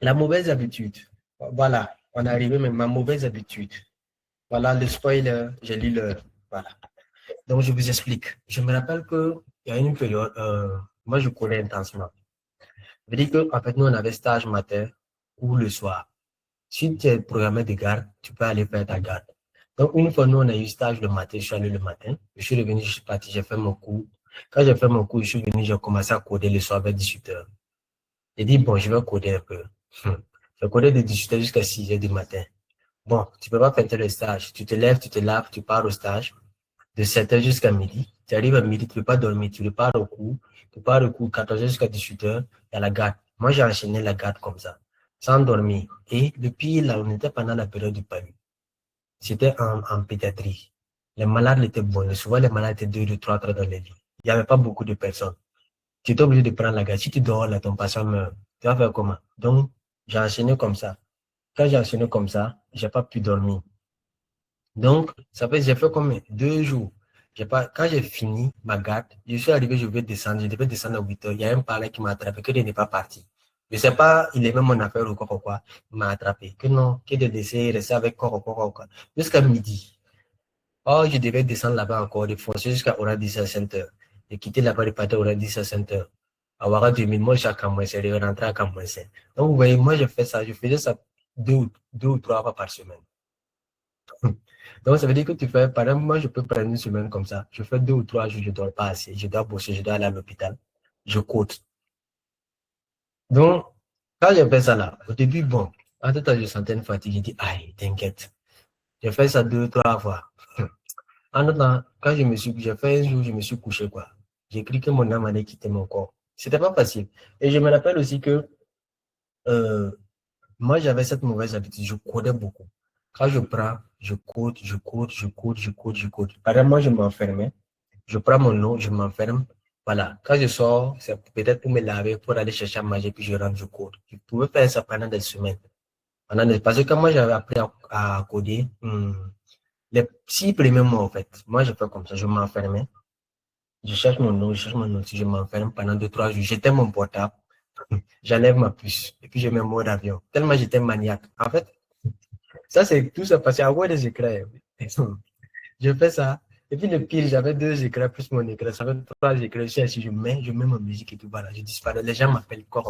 La mauvaise habitude. Voilà, on est arrivé, mais ma mauvaise habitude. Voilà le spoiler, j'ai lu le. Voilà. Donc, je vous explique. Je me rappelle qu'il y a une période, moi, je courais intensement. Ça veut dire qu'en fait, nous, on avait stage matin ou le soir. Si tu es programmé de garde, tu peux aller faire ta garde. Donc, une fois, nous, on a eu stage le matin, je suis allé le matin, je suis revenu, je suis parti, j'ai fait mon cours. Quand j'ai fait mon cours, je suis venu, j'ai commencé à coder le soir vers 18h. J'ai dit, bon, je vais coder un peu. J'ai codé de 18h jusqu'à 6h du matin. Bon, tu peux pas faire le stage. Tu te lèves, tu te laves, tu pars au stage de 7h jusqu'à midi. Tu arrives à midi, tu ne peux pas dormir, tu repars au cours. Tu pars au cours 14h jusqu'à 18h, il y a la garde. Moi, j'ai enchaîné la garde comme ça, sans dormir. Et le pire, là, on était pendant la période du palu. C'était en pédiatrie. Les malades étaient bons. Souvent, les malades étaient 2, 3 dans les lits. Il n'y avait pas beaucoup de personnes. Tu étais obligé de prendre la garde. Si tu dors là, ton patient meurt. Tu vas faire comment? Donc, j'ai enchaîné comme ça. Quand j'ai enchaîné comme ça, j'ai pas pu dormir. Donc, ça fait, j'ai fait combien? 2 jours. J'ai pas, quand j'ai fini ma garde, je suis arrivé, je vais descendre, je devais descendre à 8h. Il y a un parler qui m'a attrapé, que il n'est pas parti. Je sais pas, il aimait mon affaire ou quoi, il m'a attrapé. Que non, que de laisser rester avec quoi. Jusqu'à midi. Oh, je devais descendre là-bas encore, de foncer jusqu'à Oradis à 5h. De quitter là-bas, de partir à Oradis à 5h. À Ouara 2000, moi, je suis à Kamwese, de rentrer à Kamwese. Donc, vous voyez, moi, je fais ça, je faisais ça deux ou 3 fois par semaine. Donc, ça veut dire que tu fais, par exemple, moi, je peux prendre une semaine comme ça. Je fais 2 ou 3 jours, je ne dors pas assez. Je dois bosser, je dois aller à l'hôpital. Je cote. Donc, quand j'ai fait ça là, au début, bon, en tout temps, je sentais une fatigue. J'ai dit, aïe, t'inquiète. J'ai fait ça 2, 3 fois. En tout temps, quand j'ai fait un jour, je me suis couché, quoi. J'ai cru que mon âme allait quitter mon corps. C'était pas facile. Et je me rappelle aussi que, euh, moi, j'avais cette mauvaise habitude. Je codais beaucoup. Quand je prends, je code. Par exemple, moi, je m'enfermais. Je prends mon eau, je m'enferme. Voilà. Quand je sors, c'est peut-être pour me laver, pour aller chercher à manger, puis je rentre, je code. Je pouvais faire ça pendant des semaines. Parce que quand moi j'avais appris à coder, les 6 premiers mois, en fait, moi je fais comme ça, je m'enfermais. Je cherche mon nom, je cherche mon outil, je m'enferme pendant 2, 3 jours. J'éteins mon portable, j'enlève ma puce, et puis je mets en mode avion. Tellement j'étais maniaque. En fait, ça c'est tout ça parce qu'à des écrans. Je fais ça. Et puis le pire, j'avais 2 écrans plus mon écran. Ça fait 3 écrans. Je mets ma musique et tout. Voilà, je disparais. Les gens m'appellent quoi.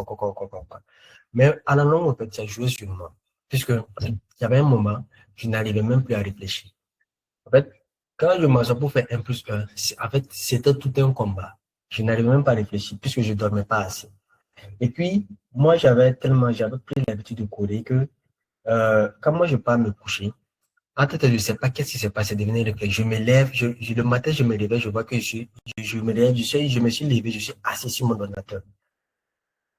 Mais à la longue, en fait, ça jouait sur moi. Puisque il y avait un moment, je n'arrivais même plus à réfléchir. En fait, quand je m'assois pour faire 1 plus 1, en fait, c'était tout un combat. Je n'arrivais même pas à réfléchir puisque je ne dormais pas assez. Et puis, moi, j'avais pris l'habitude de courir que quand moi je pars me coucher, en fait, je ne sais pas qu'est-ce qui s'est passé, devenir réflexe. Je me lève, le matin, je me réveille, je vois que je me lève, je me suis levé, je suis assis sur mon ordinateur.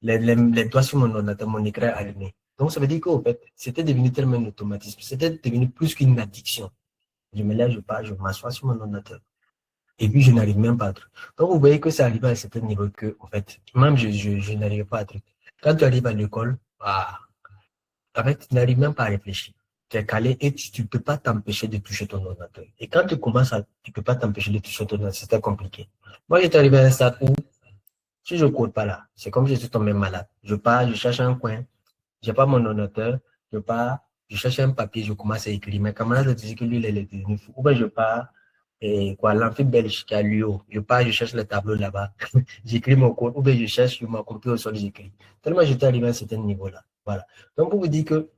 Les doigts sur mon ordinateur, mon écran est allumé. Donc, ça veut dire qu'en fait, c'était devenu tellement un automatisme, c'était devenu plus qu'une addiction. Je me lève, je pars, je m'assois sur mon ordinateur. Et puis, je n'arrive même pas à truc. Donc, vous voyez que ça arrive à un certain niveau que, en fait, même je n'arrive pas à truc. Quand tu arrives à l'école, en fait, tu n'arrives même pas à réfléchir. Tu es calé et tu ne peux pas t'empêcher de toucher ton ordinateur. Et quand tu commences à, tu ne peux pas t'empêcher de toucher ton ordinateur, c'est compliqué. Moi, j'étais arrivé à un stade où Si je ne code pas là, c'est comme si je suis tombé malade. Je pars, je cherche un coin, je n'ai pas mon ordinateur, je pars, je cherche un papier, je commence à écrire. Mes camarades disent que lui, il est devenu fou. Ou bien je pars, et quoi, l'amphi belge qui a l'UO. Je pars, je cherche le tableau là-bas, j'écris mon code, ou bien je cherche sur ma computer au sol, j'écris. Tellement j'étais arrivé à un certain niveau-là. Voilà. Donc, pour vous dire que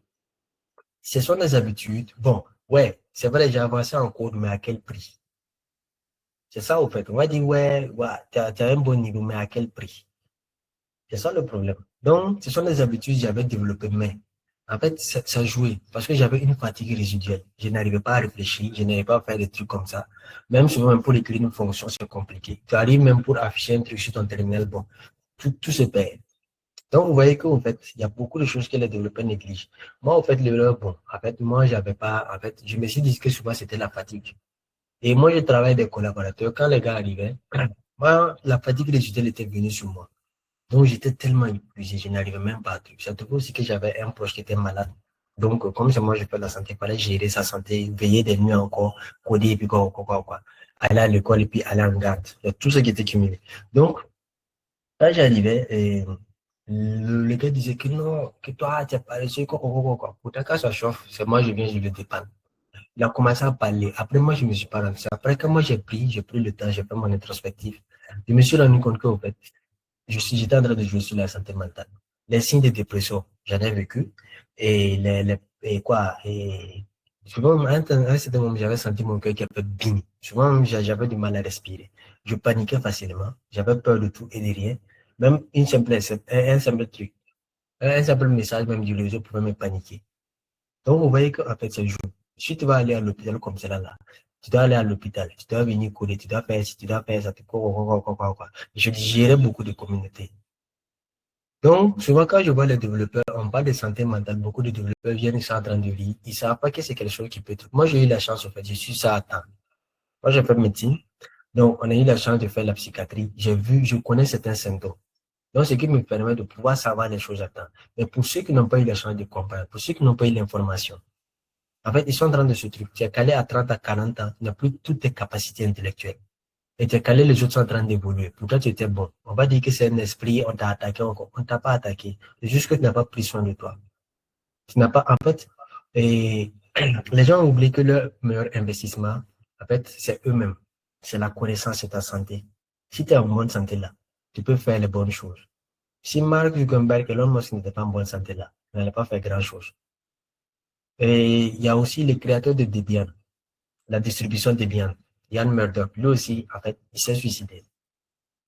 ce sont des habitudes. Bon, ouais, c'est vrai, j'ai avancé en code, mais à quel prix? C'est ça, au fait. On va dire, ouais, tu as un bon niveau, mais à quel prix? C'est ça le problème. Donc, ce sont des habitudes que j'avais développées, mais en fait, ça jouait parce que j'avais une fatigue résiduelle. Je n'arrivais pas à réfléchir, je n'arrivais pas à faire des trucs comme ça. Même souvent, même pour écrire une fonction, c'est compliqué. Tu arrives même pour afficher un truc sur ton terminal, bon, tout se perd. Donc, vous voyez qu'en fait, il y a beaucoup de choses que les développeurs négligent. Moi, en fait, bon, en fait, moi, j'avais pas, en fait, je me suis dit que souvent, c'était la fatigue. Et moi, je travaille avec des collaborateurs. Quand les gars arrivaient, moi, la fatigue résiduelle était venue sur moi. Donc, j'étais tellement épuisé, je n'arrivais même pas à tout. Surtout aussi que j'avais un proche qui était malade. Donc, comme c'est moi, je fais la santé, il fallait gérer sa santé, veiller des nuits encore, coder, et puis quoi. Aller à l'école et puis aller en garde. Il y a tout ce qui était cumulé. Donc, quand j'arrivais, le gars disait que non, que toi, tu es paresseux, quoi. Pourtant, quand ça chauffe, c'est moi, je viens, je le dépanne. Il a commencé à parler. Après, moi, je me suis pas rendu. Après, quand moi, j'ai pris le temps, j'ai fait mon introspective. Je me suis rendu compte qu'en fait, j'étais en train de jouer sur la santé mentale. Les signes de dépression, j'en ai vécu. Et quoi, et souvent, à un certain moment, j'avais senti mon cœur qui avait bing. Souvent, j'avais du mal à respirer. Je paniquais facilement. J'avais peur de tout et de rien. Même un simple truc, un simple message, même du réseau pouvait me paniquer. Donc, vous voyez qu'en fait, c'est le jour. Si tu vas aller à l'hôpital comme cela là, tu dois aller à l'hôpital, tu dois venir couler, tu dois faire ci, tu dois faire ça, quoi. Je gérais beaucoup de communautés. Donc, souvent, quand je vois les développeurs, on parle de santé mentale, beaucoup de développeurs viennent, ils sont en train de lire, ils ne savent pas que c'est quelque chose qui peut être. Moi, j'ai eu la chance, en fait, je suis ça à temps. Moi, j'ai fait médecine, donc on a eu la chance de faire la psychiatrie. Je connais certains symptômes. Donc, ce qui me permet de pouvoir savoir les choses à temps. Mais pour ceux qui n'ont pas eu la chance de comprendre, pour ceux qui n'ont pas eu l'information, en fait, ils sont en train de se truc. Tu es calé à 30 à 40 ans, tu n'as plus toutes tes capacités intellectuelles. Et tu es calé, les autres sont en train d'évoluer. Pour toi, tu étais bon. On va dire que c'est un esprit, on t'a attaqué encore. On ne t'a pas attaqué. C'est juste que tu n'as pas pris soin de toi. Tu n'as pas, en fait, et les gens oublient que leur meilleur investissement, en fait, c'est eux-mêmes. C'est la connaissance de ta santé. Si tu es en bonne santé là, tu peux faire les bonnes choses. Si Mark Zuckerberg et Elon Musk n'étaient pas en bonne santé là, ils n'allaient pas faire grand-chose. Et il y a aussi les créateurs de Debian, la distribution Debian. Yann Murdoch, lui aussi, en fait, il s'est suicidé,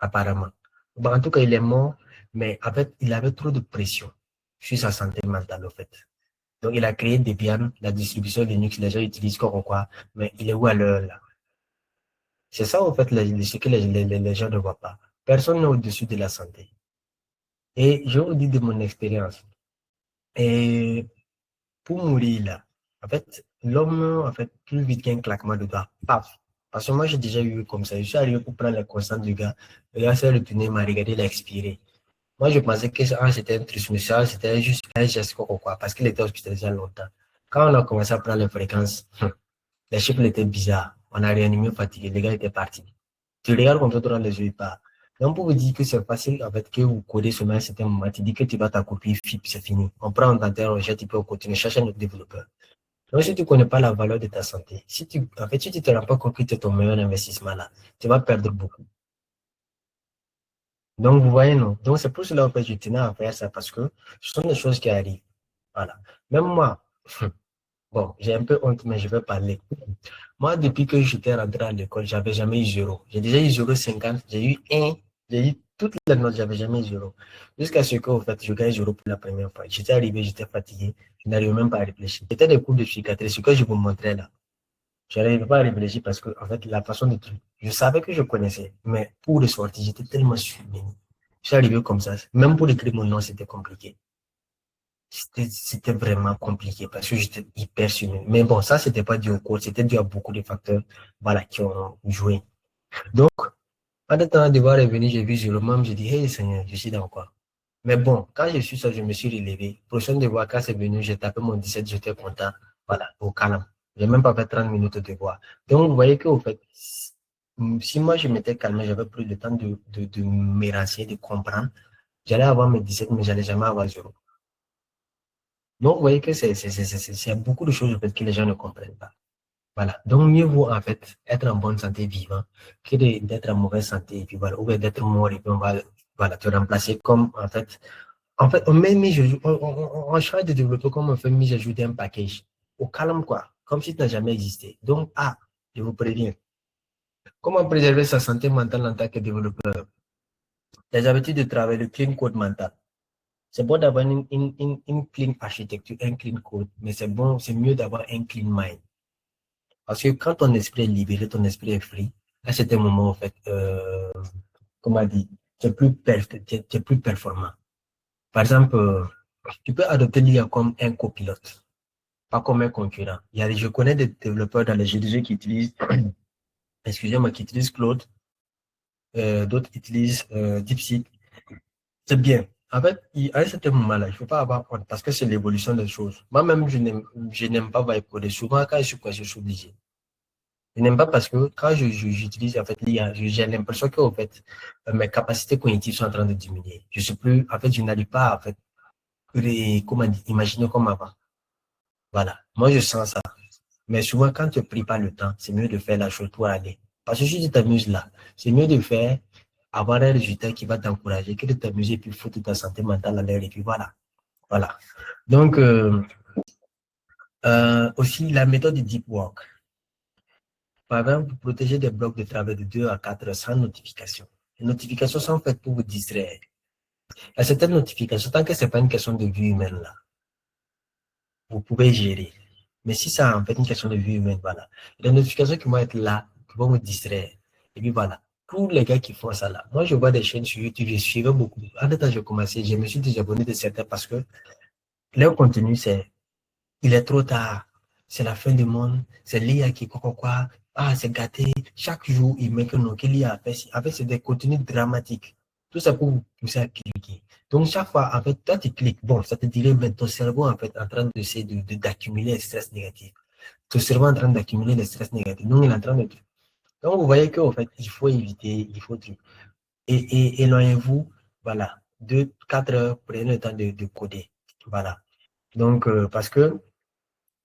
apparemment. Bon, en tout cas, il est mort, mais en fait, il avait trop de pression sur sa santé mentale, en fait. Donc, il a créé Debian, la distribution Linux, les gens utilisent quoi, mais il est où à l'heure là? C'est ça, en fait, ce que les gens ne voient pas. Personne n'est au-dessus de la santé. Et je vous dis de mon expérience. Et pour mourir là, en fait, l'homme, en fait, plus vite qu'un claquement de doigts, paf. Parce que moi, j'ai déjà eu comme ça. Je suis arrivé pour prendre la constante du gars. Le gars s'est retourné, il m'a regardé, il a expiré. Moi, je pensais que c'était un transmission, c'était juste un geste quoi, parce qu'il était hospitalisé longtemps. Quand on a commencé à prendre les fréquences, les chiffres étaient bizarres. On a réanimé fatigué, les gars étaient partis. Tu regardes comme ça, tu les yeux, pas. Donc, pour vous dire que c'est facile, en fait, que vous codez seulement à un certain moment, tu dis que tu vas ta copie FIP, c'est fini. On prend un dentaire, on jette, tu peux continuer, chercher un autre développeur. Donc, si tu ne connais pas la valeur de ta santé, en fait, si tu ne te rends pas compte que c'est ton meilleur investissement là, tu vas perdre beaucoup. Donc, vous voyez, non. Donc, c'est pour cela que je tenais à faire ça parce que ce sont des choses qui arrivent. Voilà. Même moi, bon, j'ai un peu honte, mais je vais parler. Moi, depuis que j'étais rentré à l'école, j'avais jamais eu zéro. J'ai déjà eu 0,50, j'ai eu 1, j'ai eu toutes les notes, j'avais jamais eu zéro. Jusqu'à ce qu'en fait, je gagne zéro pour la première fois. J'étais arrivé, j'étais fatigué, je n'arrivais même pas à réfléchir. C'était des cours de psychiatrie, ce que je vous montrais là. Je n'arrivais pas à réfléchir parce que, en fait, la façon de truc, je savais que je connaissais, mais pour ressortir, j'étais tellement surmené. Je suis arrivé comme ça. Même pour écrire mon nom, c'était compliqué. C'était vraiment compliqué parce que j'étais hyper surmené. Mais bon, ça, c'était pas dû au cours, c'était dû à beaucoup de facteurs, voilà, qui ont joué. Donc, en attendant de voir revenir, j'ai vu sur le même, j'ai dit, hey Seigneur, je suis dans quoi? Mais bon, quand je suis ça, je me suis relevé. Prochain de voir, quand c'est venu, j'ai tapé mon 17, j'étais content. Voilà, au calme. J'ai même pas fait 30 minutes de voir. Donc, vous voyez que, au fait, si moi je m'étais calmé, j'avais plus le temps de me renseigner, de comprendre, j'allais avoir mes 17, mais j'allais jamais avoir 0. Donc, vous voyez que c'est beaucoup de choses en fait, que les gens ne comprennent pas. Voilà. Donc, mieux vaut en fait être en bonne santé vivant que d'être en mauvaise santé et puis voilà, ou bien d'être mort et puis on va voilà, te remplacer comme en fait, on met mise à jour, on cherche de développer comme on fait mise à jour d'un package. Au calme, quoi. Comme si ça n'a jamais existé. Donc, je vous préviens. Comment préserver sa santé mentale en tant que développeur? Les habitudes de travail, le clean code mental. C'est bon d'avoir une clean architecture, un clean code, mais c'est bon, c'est mieux d'avoir un clean mind. Parce que quand ton esprit est libéré, ton esprit est free, à certain moment, en fait, comment dire, tu es plus performant. Par exemple, tu peux adopter l'IA comme un copilote, pas comme un concurrent. Je connais des développeurs dans les jeux vidéo qui utilisent, excusez-moi, qui utilisent Claude, d'autres utilisent DeepSeek. C'est bien. En fait, à un certain moment-là, il ne faut pas avoir honte parce que c'est l'évolution des choses. Moi-même, je n'aime pas vibe coder. Souvent, quand je suis quoi, je suis obligé. Je n'aime pas parce que quand j'utilise en fait l'IA, j'ai l'impression que en fait, mes capacités cognitives sont en train de diminuer. Je suis plus, en fait, je n'arrive pas en fait, comment dire, imaginer comme avant. Voilà. Moi, je sens ça. Mais souvent, quand tu ne pries pas le temps, c'est mieux de faire la chose pour aller. Parce que si tu t'amuses là, c'est mieux de faire, avoir un résultat qui va t'encourager que de t'amuser et puis foutre ta santé mentale à l'air et puis voilà. Voilà. Donc, aussi, la méthode de deep work. Par exemple, vous protégez des blocs de travail de 2 à 4 heures sans notification. Les notifications sont faites pour vous distraire. Il y a certaines notifications, tant que ce n'est pas une question de vue humaine, là, vous pouvez gérer. Mais si c'est en fait une question de vue humaine, voilà. Les notifications qui vont être là, qui vont vous distraire. Et puis voilà. Tous les gars qui font ça là. Moi, je vois des chaînes sur YouTube, je suivais beaucoup. En fait, j'ai commencé, je me suis désabonné de certains parce que leur contenu, il est trop tard. C'est la fin du monde. C'est l'IA qui quoi. Ah, c'est gâté. Chaque jour, il met que non, que l'IA a fait. En fait, c'est des contenus dramatiques. Tout ça pour vous pousser à cliquer. Donc, chaque fois, en fait, toi, tu cliques. Bon, ça te dirait, mais ton cerveau, en fait, en train d'accumuler le stress négatif. Ton cerveau est en train d'accumuler le stress négatif. Donc, il est en train de. Donc, vous voyez qu'en fait, il faut éviter, il faut. Et éloignez-vous, voilà, 2, 4 heures, prenez le temps de coder. Voilà. Donc, parce que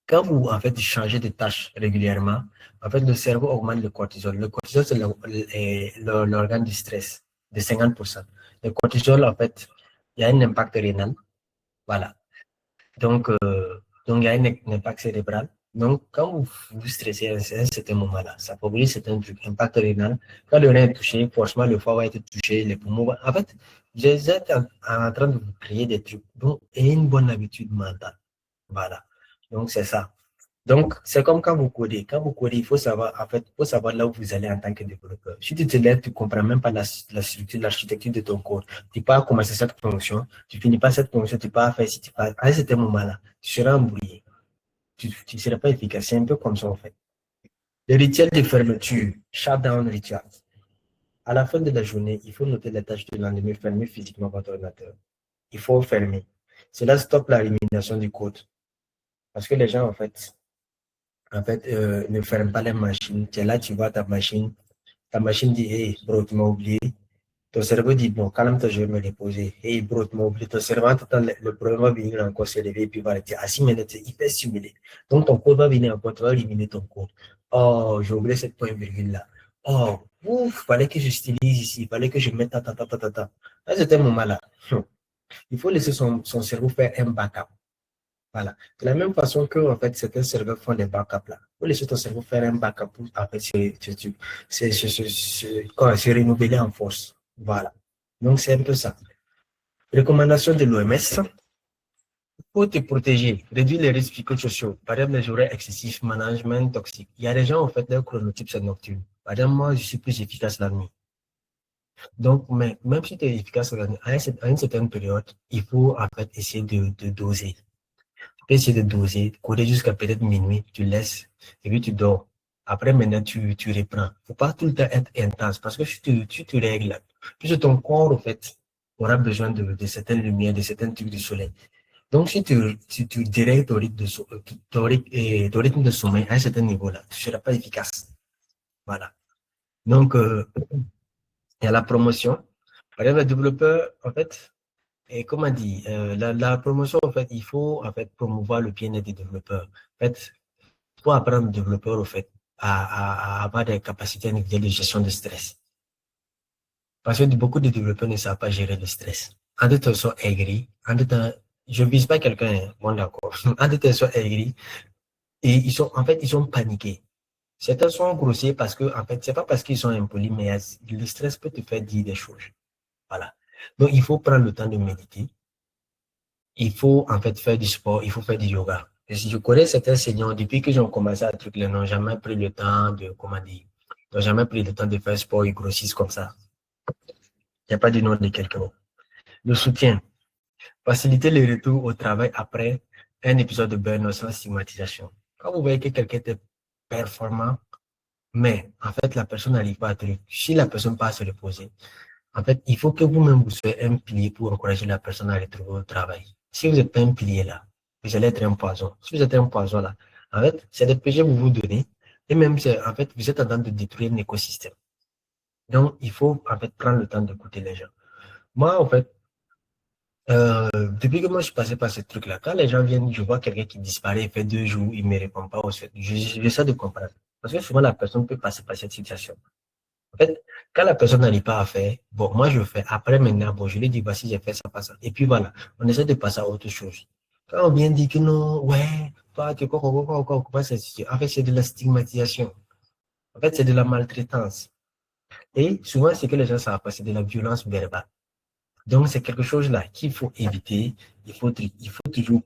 quand vous, en fait, changez de tâche régulièrement, en fait, le cerveau augmente le cortisol. Le cortisol, c'est l'organe du stress de 50%. Le cortisol, en fait, il y a un impact rénal. Voilà. Donc, il y a un impact cérébral. Donc, quand vous stressez à un certain moment-là, ça favorise certains trucs, impact rénal. Quand le rein est touché, forcément, le foie va être touché, les poumons. En fait, vous êtes en train de vous créer des trucs. Donc, ayez une bonne habitude mentale. Voilà. Donc, c'est ça. Donc, c'est comme quand vous codez. Quand vous codez, il faut savoir, en fait, il faut savoir là où vous allez en tant que développeur. Si tu te lèves, tu ne comprends même pas la structure, l'architecture de ton code. Tu pars commencer cette fonction, tu finis pas cette fonction, tu pars faire, si tu pars, à ce moment-là, tu seras embrouillé. Tu ne seras pas efficace. C'est un peu comme ça, en fait. Le rituel de fermeture, shutdown ritual. À la fin de la journée, il faut noter les tâches du lendemain, fermer physiquement votre ordinateur. Il faut fermer. Cela stoppe la élimination du code. Parce que les gens, en fait, ne ferme pas les machines. Tu es là, tu vois ta machine dit, hey, bro, tu m'as oublié. Ton cerveau dit, bon, calme-toi, je vais me reposer. Hey, bro, tu m'as oublié. Ton cerveau, le problème va venir encore se lever, puis va dire, assis, maintenant, tu es hyper stimulé. Donc, ton code va venir encore, tu vas éliminer ton code. Oh, j'ai oublié cette point virgule là. Oh, ouf, fallait que je stylise ici, fallait que je mette ta. Là, c'était un moment là. Il faut laisser son cerveau faire un backup. Voilà. De la même façon que en fait, certains serveurs font des backups là. Vous laissez ton cerveau faire un backup pour après se renouveler en force. Voilà. Donc, c'est un peu ça. Recommandation de l'OMS. Pour te protéger, réduire les risques psychosociaux. Par exemple, les horaires excessifs, management toxique. Il y a des gens, en fait, leur chronotype, c'est nocturne. Par exemple, moi, je suis plus efficace la nuit. Donc, mais, même si tu es efficace la nuit, à une certaine période, il faut, en fait, essayer de doser. Tu peux essayer de doser, coder jusqu'à peut-être minuit, tu laisses, et puis tu dors. Après, maintenant, tu reprends. Faut pas tout le temps être intense, parce que si tu te règles, puisque ton corps, en fait, aura besoin de certaines lumières, de certains trucs du soleil. Donc, si tu dérègles ton rythme de sommeil à un certain niveau-là, tu ne seras pas efficace. Voilà. Donc, il y a la promotion. Par exemple, le développeur, en fait, et comme on dit, la promotion, en fait, il faut en fait promouvoir le bien-être des développeurs. En fait, il faut apprendre aux développeurs, en fait, à avoir des capacités individuelles de gestion de stress. Parce que beaucoup de développeurs ne savent pas gérer le stress. En d'autres, ils sont aigris. En d'autres, je ne vise pas quelqu'un, hein, bon d'accord. En d'autres, ils sont aigris. Et ils sont, en fait, ils sont paniqués. Certains sont grossiers parce que, en fait, c'est pas parce qu'ils sont impolis, mais le stress peut te faire dire des choses. Voilà. Donc, il faut prendre le temps de méditer. Il faut, en fait, faire du sport. Il faut faire du yoga. Et si je connais certains seniors, depuis que j'ai commencé à truc, ils n'ont jamais pris le temps de, comment dire, ils n'ont jamais pris le temps de faire sport, ils grossissent comme ça. Il n'y a pas du nom de quelqu'un. Le soutien. Faciliter le retour au travail après un épisode de burn-out sans stigmatisation. Quand vous voyez que quelqu'un est performant, mais en fait, la personne n'arrive pas à truc. Si la personne pas à se reposer, en fait, il faut que vous-même vous soyez un pilier pour encourager la personne à retrouver au travail. Si vous êtes pas un pilier là, vous allez être un poison. Si vous êtes un poison là, en fait, c'est des péchés que vous vous donnez. Et même, en fait, vous êtes en train de détruire l'écosystème. Donc, il faut, en fait, prendre le temps d'écouter les gens. Moi, en fait, depuis que moi je suis passé par ce truc-là, quand les gens viennent, je vois quelqu'un qui disparaît, il fait 2 jours, il ne me répond pas, j'essaie de comprendre. Parce que souvent la personne peut passer par cette situation. En fait, quand la personne n'arrive pas à faire, bon, moi je fais. Après maintenant, bon, je lui dis, voici, j'ai fait ça, pas ça. Et puis voilà, on essaie de passer à autre chose. Quand on vient dire que non, ouais, toi, tu quoi, en fait, c'est de la stigmatisation. En fait, c'est de la maltraitance. Et souvent, c'est que les gens savent pas, c'est de la violence verbale. Donc, c'est quelque chose là qu'il faut éviter. Il faut toujours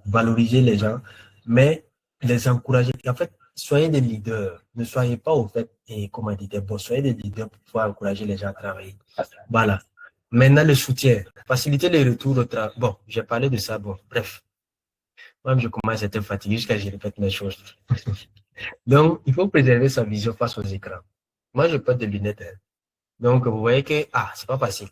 valoriser les gens, mais les encourager. En fait, soyez des leaders. Ne soyez pas au fait, et comment dire, des boss. Soyez des leaders pour pouvoir encourager les gens à travailler. Voilà. Maintenant, le soutien. Faciliter les retours au travail. Bon, j'ai parlé de ça. Bon, bref. Moi, je commence à être fatigué jusqu'à ce que je répète mes choses. Donc, il faut préserver sa vision face aux écrans. Moi, je porte des lunettes, hein. Donc, vous voyez que, c'est pas facile.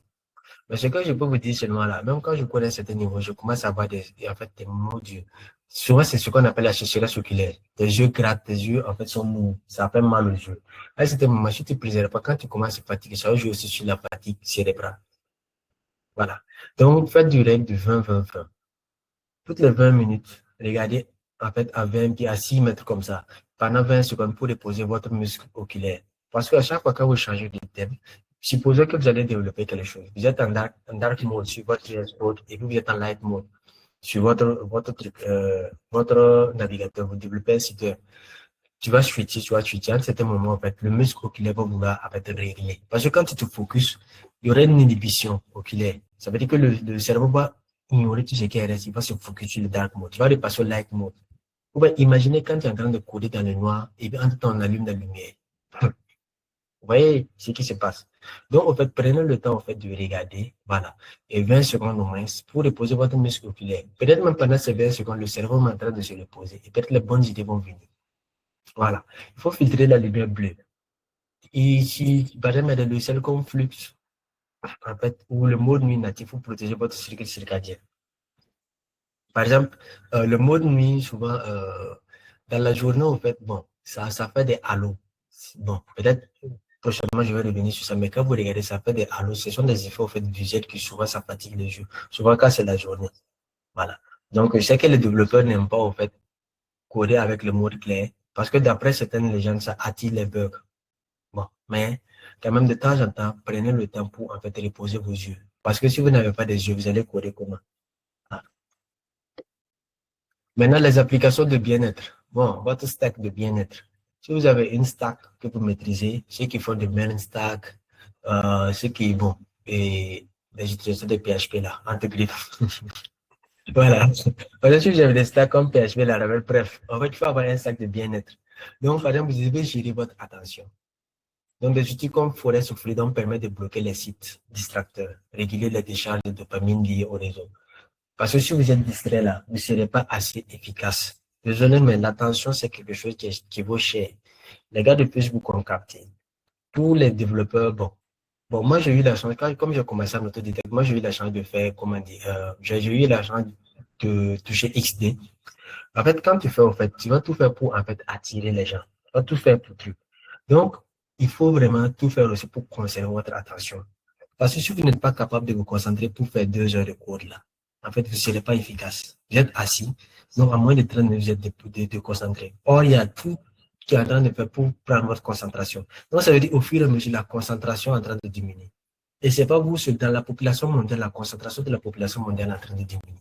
Mais ce que je peux vous dire seulement là, même quand je connais certains niveaux, je commence à avoir en fait, des mots durs. Souvent, c'est ce qu'on appelle la sécheresse oculaire. Tes yeux grattent, tes yeux, en fait, sont mous. Ça fait mal aux yeux. À ce moment, si tu ne préserves pas, quand tu commences à fatiguer, ça va jouer aussi sur la fatigue cérébrale. Voilà. Donc, faites du règle du 20-20-20. Toutes les 20 minutes, regardez, en fait, à 20 pieds, à 6 mètres comme ça, pendant 20 secondes pour déposer votre muscle oculaire. Parce qu'à chaque fois que vous changez de thème, supposez que vous allez développer quelque chose. Vous êtes en dark mode sur votre GS mode et puis vous êtes en light mode sur votre navigateur. Vous développez un site. Tu vas switcher, à un certain moment, en fait, le muscle oculaire va vouloir en fait, régler. Parce que quand tu te focuses, il y aurait une inhibition oculaire. Ça veut dire que le cerveau va ignorer tout ce qui reste, il va se focus sur le dark mode. Tu vas repasser au light mode. Ou bien, imaginez quand tu es en train de coder dans le noir, et bien, entre temps, on allume la lumière. Vous voyez ce qui se passe. Donc, en fait, prenez le temps, en fait, de regarder, voilà, et 20 secondes au moins, pour reposer votre muscle oculaire. Peut-être même pendant ces 20 secondes, le cerveau est en train de se reposer, et peut-être les bonnes idées vont venir. Voilà. Il faut filtrer la lumière bleue. Et si, par exemple, il y a des logiciels comme Flux, en fait, ou le mode nuit natif pour protéger votre cycle circadien. Par exemple, le mode nuit, souvent, dans la journée, en fait, bon, ça fait des halos. Bon, peut-être prochainement, je vais revenir sur ça, mais quand vous regardez, ça fait des halos. Ce sont des effets, en fait, visuels qui souvent, ça fatigue les yeux. Souvent, quand c'est la journée. Voilà. Donc, je sais que les développeurs n'aiment pas, en fait, coder avec le mode clair, parce que d'après certaines légendes, ça attire les bugs. Bon, mais quand même, de temps en temps, prenez le temps pour, en fait, reposer vos yeux. Parce que si vous n'avez pas des yeux, vous allez coder comment? Ah. Maintenant, les applications de bien-être. Bon, votre stack de bien-être. Si vous avez une stack que vous maîtrisez, ceux qui font de main stack, ceux qui, bon, et les utilisateurs de PHP là, entre griffes. Voilà. Parce que si vous avez des stacks comme PHP là, bref, en fait, il faut avoir un stack de bien-être. Donc, par exemple, vous devez gérer votre attention. Donc, des outils comme Forest ou Freedom permettent de bloquer les sites distracteurs, réguler les décharges de dopamine liées au réseau. Parce que si vous êtes distrait là, vous ne serez pas assez efficace. Désolé, mais l'attention, c'est quelque chose qui vaut cher. Les gars de Facebook ont capté. Tous les développeurs, bon, moi j'ai eu la chance, comme j'ai commencé à m'autodidacte, moi j'ai eu la chance de faire, comment dire, j'ai eu la chance de toucher XD. En fait, quand tu fais, en fait, tu vas tout faire pour, en fait, attirer les gens. Tu vas tout faire pour truc. Donc, il faut vraiment tout faire aussi pour conserver votre attention. Parce que si vous n'êtes pas capable de vous concentrer pour faire 2 heures de cours là, en fait, vous ne serez pas efficace. Vous êtes assis, donc à moins de 30 minutes, vous êtes de concentrer. Or, il y a tout qui est en train de faire pour prendre votre concentration. Donc, ça veut dire au fur et à mesure, la concentration est en train de diminuer. Et ce n'est pas vous, c'est dans la population mondiale, la concentration de la population mondiale est en train de diminuer.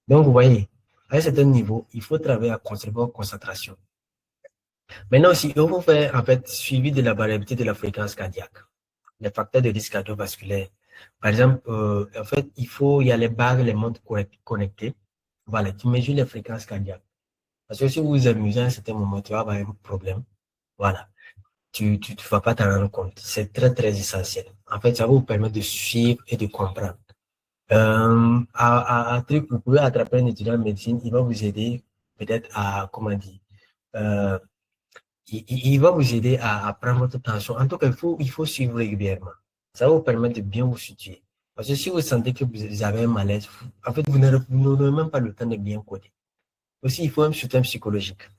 Donc, vous voyez, à un certain niveau, il faut travailler à conserver votre concentration. Maintenant aussi, il faut faire, en fait, suivi de la variabilité de la fréquence cardiaque, les facteurs de risque cardiovasculaire. Par exemple, en fait, il y a les barres, les montres connectées. Voilà, tu mesures les fréquences cardiaques. Parce que si vous vous amusez à un certain moment, tu vas avoir un problème. Voilà, tu ne vas pas t'en rendre compte. C'est très, très essentiel. En fait, ça va vous permettre de suivre et de comprendre. À truc, vous pouvez attraper un étudiant en médecine, il va vous aider peut-être à, comment dire, euh, il va vous aider à prendre votre tension. En tout cas, il faut suivre régulièrement. Ça va vous permettre de bien vous situer. Parce que si vous sentez que vous avez un malaise, en fait, vous n'aurez même pas le temps de bien coder. Aussi, il faut un soutien psychologique.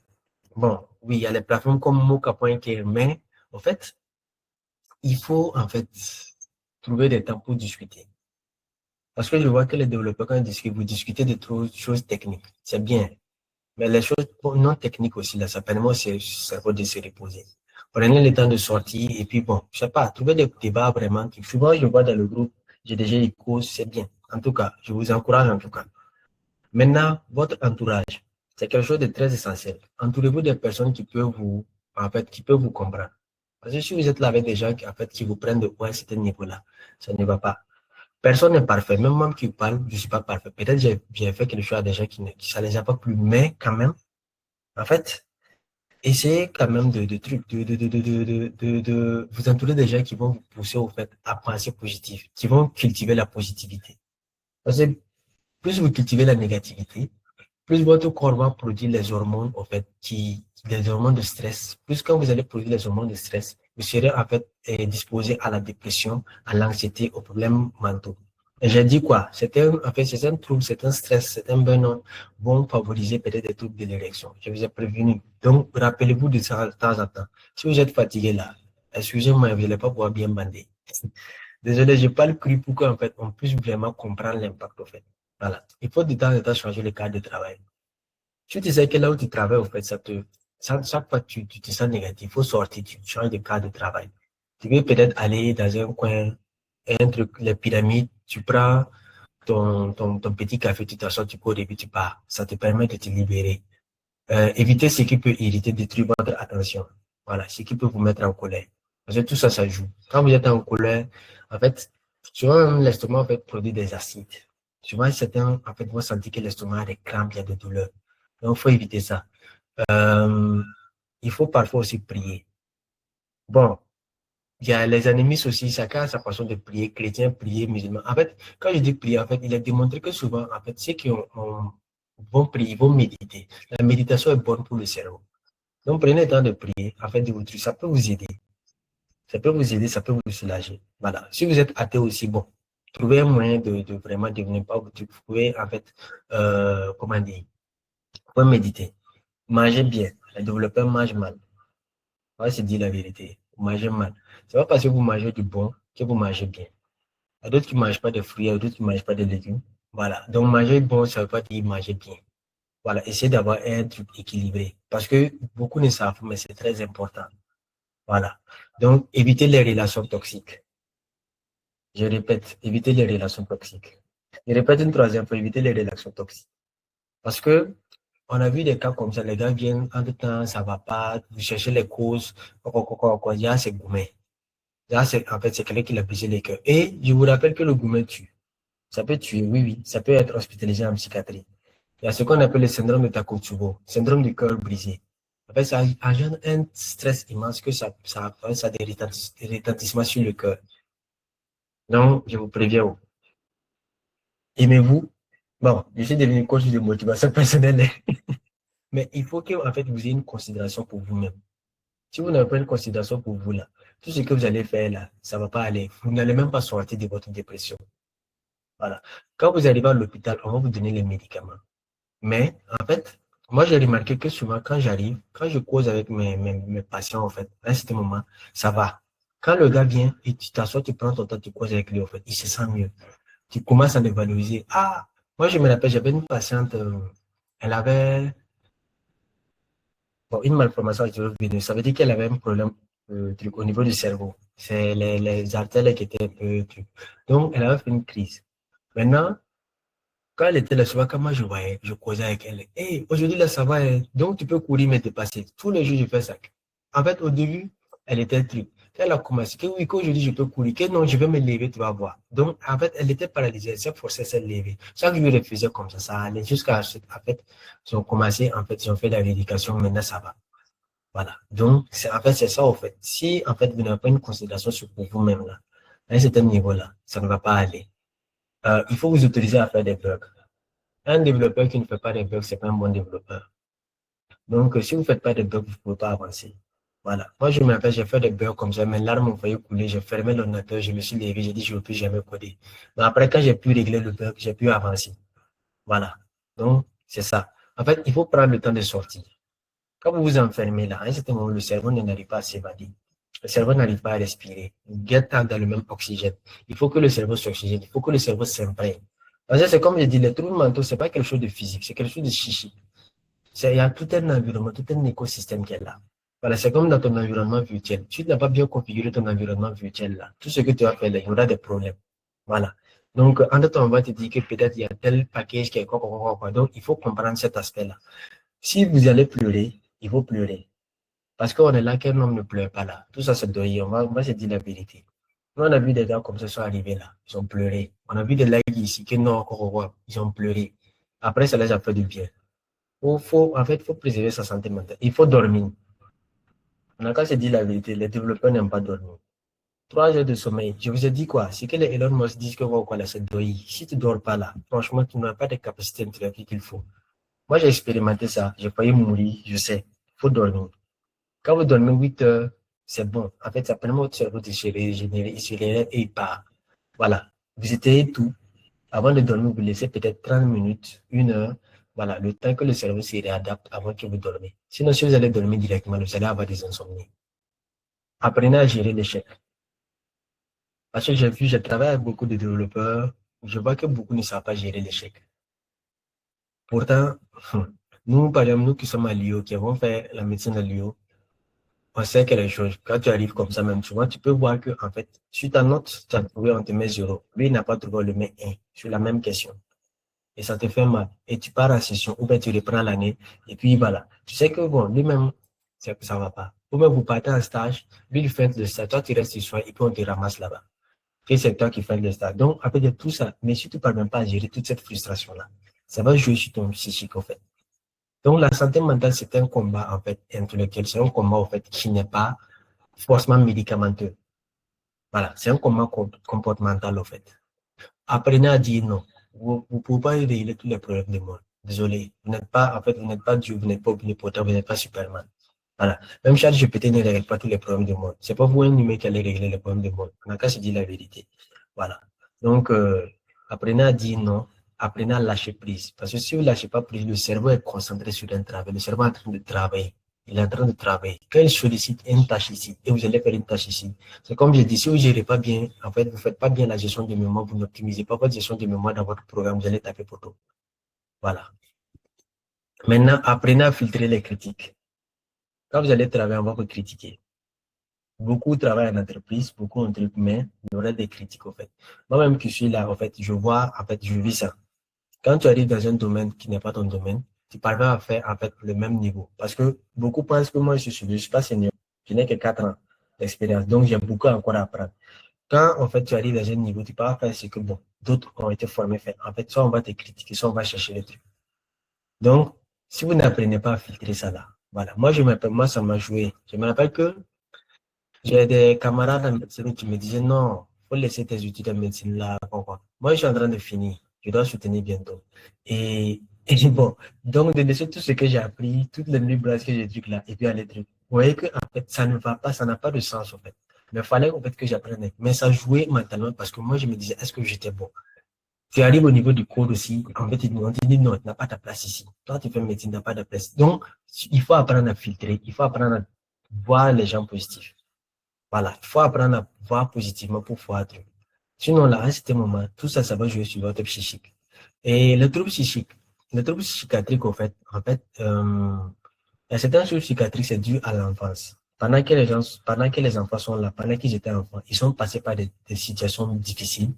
Bon, oui, il y a les plateformes comme Mocha.care, mais en fait, il faut en fait trouver des temps pour discuter. Parce que je vois que les développeurs, quand ils discutent, vous discutez de trop choses techniques. C'est bien. Mais les choses non techniques aussi, là, ça permet aussi cerveau de se reposer. Prenez le temps de sortir et puis bon, je sais pas, trouver des débats vraiment qui, souvent je vois dans le groupe, j'ai déjà les causes, c'est bien. En tout cas, je vous encourage en tout cas. Maintenant, votre entourage, c'est quelque chose de très essentiel. Entourez-vous des personnes qui peuvent vous, en fait, qui peuvent vous comprendre. Parce que si vous êtes là avec des gens qui, en fait, qui vous prennent de haut à ce niveau-là, ça ne va pas. Personne n'est parfait. Même moi qui parle, je ne suis pas parfait. Peut-être que j'ai fait quelque chose à des gens qui ça ne les a pas plu, mais quand même, en fait, essayez quand même de vous entourer des gens qui vont vous pousser au fait à penser positif, qui vont cultiver la positivité. Parce que plus vous cultivez la négativité, plus votre corps va produire les hormones, en fait, les hormones de stress. Plus quand vous allez produire les hormones de stress, vous serez en fait disposé à la dépression, à l'anxiété, aux problèmes mentaux. Et j'ai dit quoi? En fait, c'est un trouble, c'est un stress, c'est un burn-out vont favoriser peut-être des troubles de l'érection. Je vous ai prévenu. Donc, rappelez-vous de ça de temps en temps. Si vous êtes fatigué là, excusez-moi, vous n'allez pas pouvoir bien bander. Désolé, je parle cru pour qu'en fait, on puisse vraiment comprendre l'impact, en fait. Voilà. Il faut de temps en temps changer le cadre de travail. Si tu sais que là où tu travailles, en fait, chaque fois que tu te sens négatif, il faut sortir, tu changes de cadre de travail. Tu veux peut-être aller dans un coin, un truc, les pyramides, tu prends ton petit café, tu t'assois, tu cours et puis tu pars. Ça te permet de te libérer. Évitez ce qui peut irriter, détruire votre attention. Voilà, ce qui peut vous mettre en colère. Parce que tout ça, ça joue. Quand vous êtes en colère, en fait, souvent, l'estomac, en fait, produit des acides. Souvent, certains, en fait, vont sentir que l'estomac a des crampes, il y a des douleurs. Donc, il faut éviter ça. Euh, il faut parfois aussi prier. Bon, il y a les animistes aussi, chacun a sa façon de prier, chrétien, prier, musulman. En fait, quand je dis prier, en fait, il est démontré que souvent, en fait, ceux qui vont prier, vont méditer. La méditation est bonne pour le cerveau. Donc, prenez le temps de prier, en fait, de vous ça peut vous aider. Ça peut vous aider, ça peut vous soulager. Voilà. Si vous êtes athée aussi, bon, trouvez un moyen de vraiment devenir pas vous pouvez, en fait, comment dire, vous pouvez méditer. Mangez bien. Les développeurs mangent mal. On va se dire la vérité. Vous mangez mal. C'est pas parce que vous mangez du bon que vous mangez bien. Il y a d'autres qui ne mangent pas de fruits, il y a d'autres qui ne mangent pas de légumes. Voilà. Donc, manger bon, ça ne veut pas dire manger bien. Voilà. Essayez d'avoir un truc équilibré. Parce que beaucoup ne savent, mais c'est très important. Voilà. Donc, évitez les relations toxiques. Je répète, évitez les relations toxiques. Je répète une troisième fois, évitez les relations toxiques. Parce que on a vu des cas comme ça, les gars viennent, en tout temps, ça ne va pas, vous cherchez les causes, il y a c'est gourmet. Là, en fait, c'est quelqu'un qui l'a brisé les cœurs. Et je vous rappelle que le gourmet tue. Ça peut tuer, oui, oui. Ça peut être hospitalisé en psychiatrie. Il y a ce qu'on appelle le syndrome de Takotsubo, syndrome du cœur brisé. En fait, ça engendre un stress immense que ça a des retentissements sur le cœur. Donc, je vous préviens. Aimez-vous. Bon, je suis devenu coach de motivation personnelle, mais il faut que, en fait, vous ayez une considération pour vous-même. Si vous n'avez pas une considération pour vous, là, tout ce que vous allez faire, là, ça ne va pas aller. Vous n'allez même pas sortir de votre dépression. Voilà. Quand vous arrivez à l'hôpital, on va vous donner les médicaments. Mais, en fait, Moi, j'ai remarqué que souvent, quand j'arrive, quand je cause avec mes patients, en fait, à un certain moment, ça va. Quand le gars vient et tu t'assois, tu prends ton temps, tu causes avec lui, en fait, il se sent mieux. Tu commences à le valoriser. Ah, moi, je me rappelle, j'avais une patiente, elle avait bon, une malformation veineuse. Ça veut dire qu'elle avait un problème au niveau du cerveau. C'est les artères qui étaient un peu truc. Donc, elle avait fait une crise. Maintenant, quand elle était là, souvent, quand moi je voyais, je causais avec elle. Hey, aujourd'hui, là, ça va. Hein. Donc, tu peux courir, mais te passer. Tous les jours, je fais ça. En fait, au début, elle était truc. Quand elle a commencé, que oui, qu'aujourd'hui, je peux courir, que non, je vais me lever, tu vas voir. Donc, en fait, elle était paralysée, elle s'est forcée à se lever. Chaque jour, elle faisait comme ça allait jusqu'à, en fait, ils ont commencé, en fait, ils ont fait la médication, maintenant, ça va. Voilà. Donc, en fait, c'est ça, en fait. Si, en fait, vous n'avez pas une considération sur vous-même, là, à un certain niveau-là, ça ne va pas aller. Il faut vous autoriser à faire des bugs. Un développeur qui ne fait pas de bugs, c'est pas un bon développeur. Donc, si vous ne faites pas de bugs, vous ne pouvez pas avancer. Voilà. Moi, je me rappelle, j'ai fait des bugs comme ça, mes larmes ont failli couler, j'ai fermé l'ordinateur, je me suis levé, j'ai dit, je ne veux plus jamais coder. Mais après, quand j'ai pu régler le bug, j'ai pu avancer. Voilà. Donc, c'est ça. En fait, il faut prendre le temps de sortir. Quand vous vous enfermez là, à un certain moment, le cerveau n'arrive pas à s'évader. Le cerveau n'arrive pas à respirer. Vous êtes dans le même oxygène. Il faut que le cerveau s'oxygène. Il faut que le cerveau s'imprègne. Parce que c'est comme je dis, les troubles mentaux, c'est pas quelque chose de physique, c'est quelque chose de chichi. Il y a tout un environnement, tout un écosystème qui est là. Voilà, c'est comme dans ton environnement virtuel. Tu n'as pas bien configuré ton environnement virtuel là. Tout ce que tu as fait là, il y aura des problèmes. Voilà. Donc, en temps, on va te dire que peut-être il y a tel package qui est quoi. Donc, il faut comprendre cet aspect-là. Si vous allez pleurer, il faut pleurer. Parce qu'on est là, qu'un homme ne pleure pas là. Tout ça, c'est doyer. On va se dire la vérité. Nous, on a vu des gars comme ça sont arrivés là. Ils ont pleuré. On a vu des likes ici que non, encore, ils ont pleuré. Après, ça les a fait du bien. En fait, faut préserver sa santé mentale. Il faut dormir. On a qu'à se dire la vérité. Les développeurs n'aiment pas dormir. 3 heures de sommeil. Je vous ai dit quoi? C'est que les Elon Musk disent que quoi, là, c'est doyer. Si tu ne dors pas là, franchement, tu n'as pas de capacité intellectuelle qu'il faut. Moi, j'ai expérimenté ça. J'ai failli mourir. Je sais. Il faut dormir. Quand vous dormez 8 heures, c'est bon. En fait, ça permet au cerveau de se régénérer, il se régénère et il part. Voilà. Vous étayez tout. Avant de dormir, vous laissez peut-être 30 minutes, 1 heure. Voilà, le temps que le cerveau se réadapte avant que vous dormez. Sinon, si vous allez dormir directement, vous allez avoir des insomnies. Apprenez à gérer l'échec. Parce que j'ai vu, j'ai travaillé avec beaucoup de développeurs. Je vois que beaucoup ne savent pas gérer l'échec. Pourtant, nous, par exemple, nous qui sommes à Lyon, qui avons fait la médecine à Lyon, on sait que les choses, quand tu arrives comme ça, même souvent, tu peux voir que, en fait, sur ta note, tu as trouvé, on te met 0. Lui, il n'a pas trouvé, on le met 1 sur la même question. Et ça te fait mal. Et tu pars en session, ou bien tu reprends l'année, et puis voilà. Tu sais que, bon, lui-même, ça ne va pas. Ou bien vous partez en stage, lui, il fait le stage, toi, tu restes sur soi, et puis on te ramasse là-bas. Et c'est toi qui fais le stage. Donc, après, il y a tout ça. Mais si tu ne parviens pas à gérer toute cette frustration-là, ça va jouer sur ton psychique, en fait. Donc, la santé mentale, c'est un combat, en fait, intellectuel. C'est un combat, en fait, qui n'est pas forcément médicamenteux. Voilà, c'est un combat comportemental, en fait. Apprenez à dire non. Vous ne pouvez pas régler tous les problèmes du monde. Désolé. Vous n'êtes pas, en fait, vous n'êtes pas Dieu, vous n'êtes pas omnipotent, vous n'êtes pas Superman. Voilà. Même ChatGPT ne règle pas tous les problèmes du monde. C'est pas vous un humain qui allez régler les problèmes du monde. On n'a qu'à se dire la vérité. Voilà. Donc, apprenez à dire non. Apprenez à lâcher prise. Parce que si vous ne lâchez pas prise, le cerveau est concentré sur un travail. Le cerveau est en train de travailler. Il est en train de travailler. Quand il sollicite une tâche ici, et vous allez faire une tâche ici, c'est comme je dis, si vous ne gérez pas bien, en fait, vous ne faites pas bien la gestion de mémoire, vous n'optimisez pas votre gestion de mémoire dans votre programme, vous allez taper poteau. Voilà. Maintenant, apprenez à filtrer les critiques. Quand vous allez travailler, on va vous critiquer. Beaucoup travaillent en entreprise, beaucoup entre humains, il y aurait des critiques, en fait. Moi-même qui suis là, en fait, je vois, en fait, je vis ça. Quand tu arrives dans un domaine qui n'est pas ton domaine, tu parviens à faire, en fait, le même niveau. Parce que beaucoup pensent que moi, je suis pas senior. Je n'ai que 4 ans d'expérience. Donc, j'ai beaucoup encore à apprendre. Quand, en fait, tu arrives dans un niveau, tu peux pas faire ce que, bon, d'autres ont été formés à faire. En fait, soit on va te critiquer, soit on va chercher les trucs. Donc, si vous n'apprenez pas à filtrer ça là, voilà. Moi, ça m'a joué. Je me rappelle que j'ai des camarades en médecine qui me disaient non, faut laisser tes études en médecine là. Quoi. Moi, je suis en train de finir. Je dois soutenir bientôt. Et bon, donc de laisser tout ce que j'ai appris, toutes les livres que j'ai trucs là, et puis aller trucs. Vous voyez que en fait, ça ne va pas, ça n'a pas de sens en fait. Mais il fallait en fait que j'apprenne. Mais ça jouait mentalement parce que moi, je me disais, est-ce que j'étais bon? Tu arrives au niveau du code aussi, en fait, on te dit non, tu n'as pas ta place ici. Toi, tu fais médecine, tu n'as pas de place. Donc, il faut apprendre à filtrer, il faut apprendre à voir les gens positifs. Voilà, il faut apprendre à voir positivement pour pouvoir truc. Sinon, là, à un certain moment, tout ça, ça va jouer sur votre psychique. Et le trouble psychiatrique, il y a certaines choses psychiatriques, c'est dû à l'enfance. Pendant que les enfants sont là, pendant qu'ils étaient enfants, ils sont passés par des situations difficiles,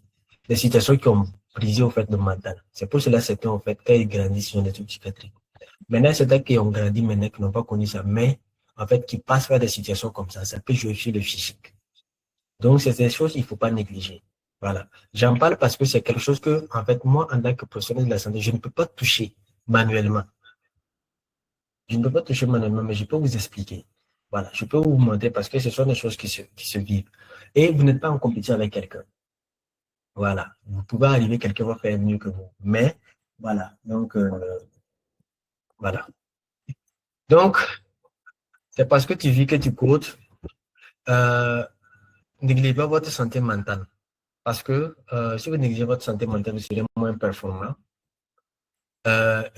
des situations qui ont brisé, au fait, le mental. C'est pour cela, certains, en fait, quand ils grandissent, ils ont des trucs psychiatriques. Maintenant, certains qui ont grandi maintenant, qui n'ont pas connu ça, mais, en fait, qui passent par des situations comme ça peut jouer sur le psychique. Donc, c'est des choses qu'il ne faut pas négliger. Voilà. J'en parle parce que c'est quelque chose que, en fait, moi, en tant que professionnel de la santé, je ne peux pas toucher manuellement. Je ne peux pas toucher manuellement, mais je peux vous expliquer. Voilà. Je peux vous montrer parce que ce sont des choses qui se vivent. Et vous n'êtes pas en compétition avec quelqu'un. Voilà. Vous pouvez arriver, quelqu'un va faire mieux que vous. Mais, voilà. Donc, voilà. Donc, c'est parce que tu vis que tu codes. Euh, Négligez pas votre santé mentale. Parce que si vous négligez votre santé mentale, vous serez moins performant.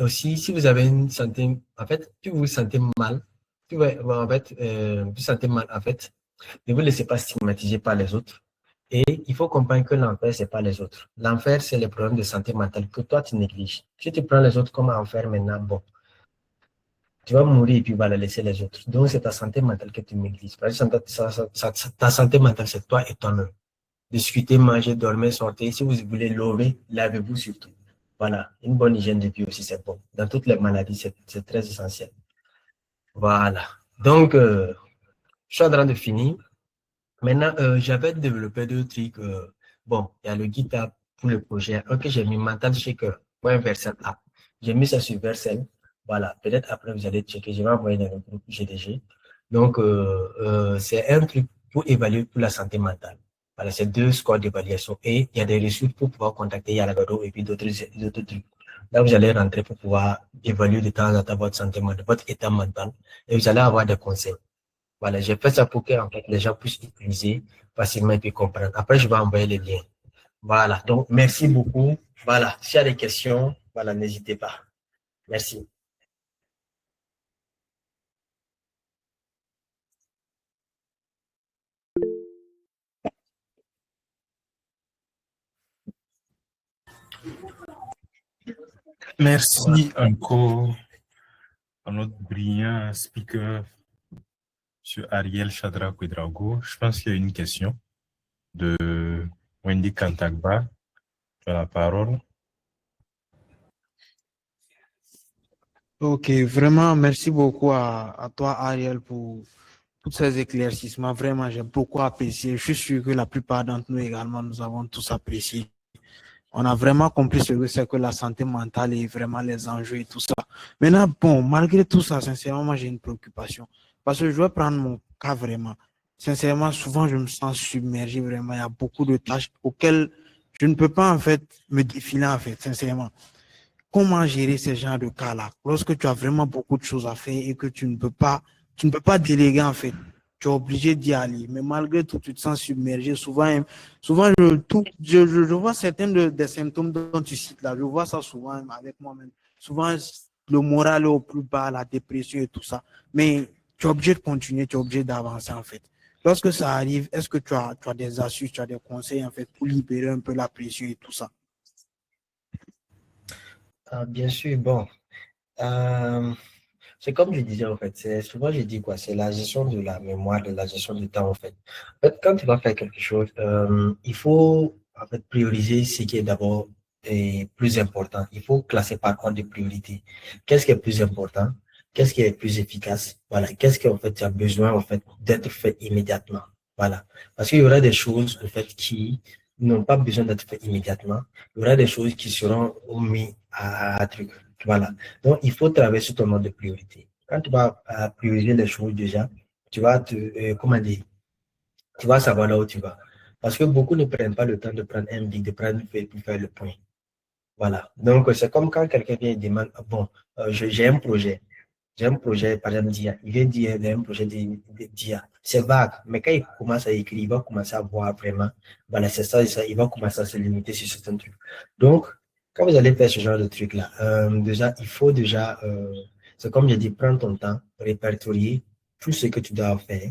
Aussi, si vous avez une santé, en fait, si vous vous sentez mal, vous sentez mal, en fait, ne vous laissez pas stigmatiser par les autres. Et il faut comprendre que l'enfer, c'est pas les autres. L'enfer, c'est les problèmes de santé mentale que toi, tu négliges. Si tu prends les autres comme enfer maintenant, bon, tu vas mourir et puis voilà, laisser les autres. Donc, c'est ta santé mentale que tu négliges. Parce que ta santé mentale, c'est toi et toi-même. Discuter, manger, dormir, sortir. Si vous voulez lever, lavez-vous surtout. Voilà, une bonne hygiène de vie aussi, c'est bon. Dans toutes les maladies, c'est très essentiel. Voilà. Donc, je suis en train de finir. Maintenant, j'avais développé deux trucs. Bon, il y a le GitHub pour le projet. Ok, j'ai mis Mental Shaker pour un Vercel app. J'ai mis ça sur Vercel. Voilà, peut-être après vous allez checker. Je vais envoyer dans le groupe GDG. Donc, c'est un truc pour évaluer pour la santé mentale. Voilà, c'est deux scores d'évaluation. Et il y a des ressources pour pouvoir contacter Yalagado et puis d'autres trucs. Là, vous allez rentrer pour pouvoir évaluer de temps en temps votre santé mentale, votre état mental. Et vous allez avoir des conseils. Voilà, j'ai fait ça pour que en fait, les gens puissent utiliser facilement et puis comprendre. Après, je vais envoyer les liens. Voilà, donc merci beaucoup. Voilà, s'il y a des questions, voilà, n'hésitez pas. Merci. Merci encore à notre brillant speaker, M. Ariel Chadra Ouedraogo. Je pense qu'il y a une question de Wendy Kantagba. Tu as la parole. Ok, vraiment, merci beaucoup à toi, Ariel, pour tous ces éclaircissements. Vraiment, j'ai beaucoup apprécié. Je suis sûr que la plupart d'entre nous également, nous avons tous apprécié. On a vraiment compris ce que c'est que la santé mentale et vraiment les enjeux et tout ça. Maintenant, bon, malgré tout ça, sincèrement, moi, j'ai une préoccupation. Parce que je vais prendre mon cas vraiment. Sincèrement, souvent, je me sens submergé vraiment. Il y a beaucoup de tâches auxquelles je ne peux pas, en fait, me défiler, en fait, sincèrement. Comment gérer ce genre de cas-là? Lorsque tu as vraiment beaucoup de choses à faire et que tu ne peux pas déléguer, en fait. Tu es obligé d'y aller. Mais malgré tout, tu te sens submergé. Souvent je vois certains des symptômes dont tu cites là. Je vois ça souvent avec moi-même. Souvent, le moral est au plus bas, la dépression et tout ça. Mais tu es obligé de continuer, tu es obligé d'avancer, en fait. Lorsque ça arrive, est-ce que tu as des astuces, tu as des conseils, en fait, pour libérer un peu la pression et tout ça? Bien sûr, bon. Euh, c'est comme je disais, en fait, c'est souvent je dis quoi, c'est la gestion de la mémoire, de la gestion du temps, en fait. En fait, quand tu vas faire quelque chose, il faut en fait prioriser ce qui est d'abord et plus important. Il faut classer par ordre de priorité. Qu'est-ce qui est plus important? Qu'est-ce qui est plus efficace? Voilà. Qu'est-ce qui en fait tu as besoin en fait d'être fait immédiatement? Voilà. Parce qu'il y aura des choses en fait qui n'ont pas besoin d'être faites immédiatement. Il y aura des choses qui seront mises à truc. Voilà. Donc, il faut travailler sur ton mode de priorité. Quand tu vas prioriser les choses déjà, tu vas comment dire, tu vas savoir là où tu vas. Parce que beaucoup ne prennent pas le temps de prendre un bic, de prendre une feuille pour faire le point. Voilà. Donc, c'est comme quand quelqu'un vient et demande, ah bon, j'ai un projet. j'ai un projet, par exemple, d'IA. Il vient dire, il y a un projet d'IA. C'est vague, mais quand il commence à écrire, il va commencer à voir vraiment, voilà, c'est ça, et ça, il va commencer à se limiter sur certains trucs. Donc, quand vous allez faire ce genre de truc-là, déjà, il faut déjà, c'est comme j'ai dit, prendre ton temps, répertorier tout ce que tu dois faire.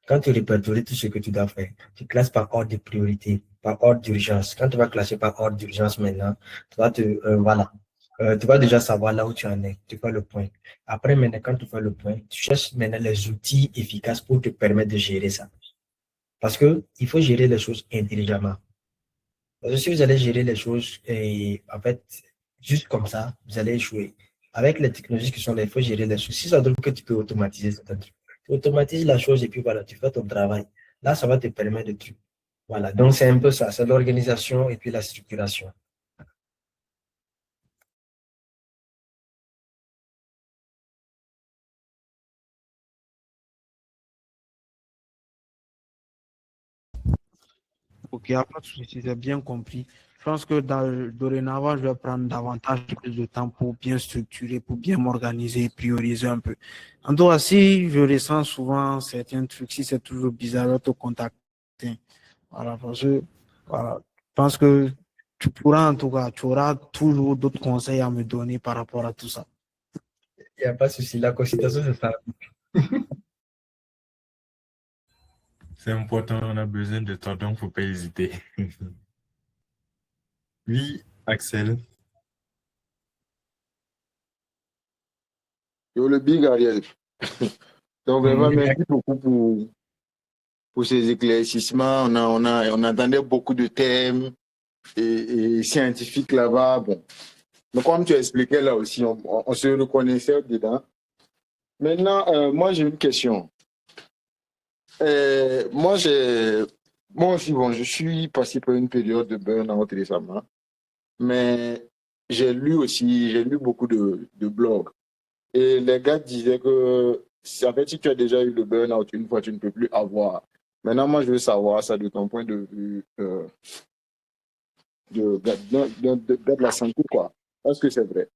Quand tu répertories tout ce que tu dois faire, tu classes par ordre de priorité, par ordre d'urgence. Quand tu vas classer par ordre d'urgence maintenant, tu vas voilà. Tu vas déjà savoir là où tu en es. Tu fais le point. Après, maintenant, quand tu fais le point, tu cherches maintenant les outils efficaces pour te permettre de gérer ça. Parce que il faut gérer les choses intelligemment. Parce que si vous allez gérer les choses et en fait, juste comme ça, vous allez échouer. Avec les technologies qui sont là, il faut gérer les choses. Si ça trouve que tu peux automatiser certains trucs, tu automatises la chose et puis voilà, tu fais ton travail. Là, ça va te permettre de trucs. Voilà, donc c'est un peu ça, c'est l'organisation et puis la structuration. Ok, il n'y a pas de souci, j'ai bien compris. Je pense que dorénavant, je vais prendre davantage plus de temps pour bien structurer, pour bien m'organiser et prioriser un peu. En tout cas, si je ressens souvent certains trucs, si c'est toujours bizarre, je vais te contacter. Voilà, parce que, voilà, je pense que tu pourras, en tout cas, tu auras toujours d'autres conseils à me donner par rapport à tout ça. Il n'y a pas de souci, la consultation, c'est ça. C'est important, on a besoin de toi, donc faut pas hésiter. Oui, Axel. Yo, le big Ariel. Donc, vraiment, Oui, merci beaucoup pour ces éclaircissements. On entendait beaucoup de thèmes et scientifiques là-bas. Bon. Donc, comme tu expliquais là aussi, on se reconnaissait dedans. Maintenant, moi, j'ai une question. Moi aussi, bon, je suis passé par une période de burn-out récemment, mais j'ai lu beaucoup de blogs. Et les gars disaient que, en fait, si tu as déjà eu le burn-out une fois, tu ne peux plus avoir. Maintenant, moi, je veux savoir ça de ton point de vue de la santé, quoi. Est-ce que c'est vrai?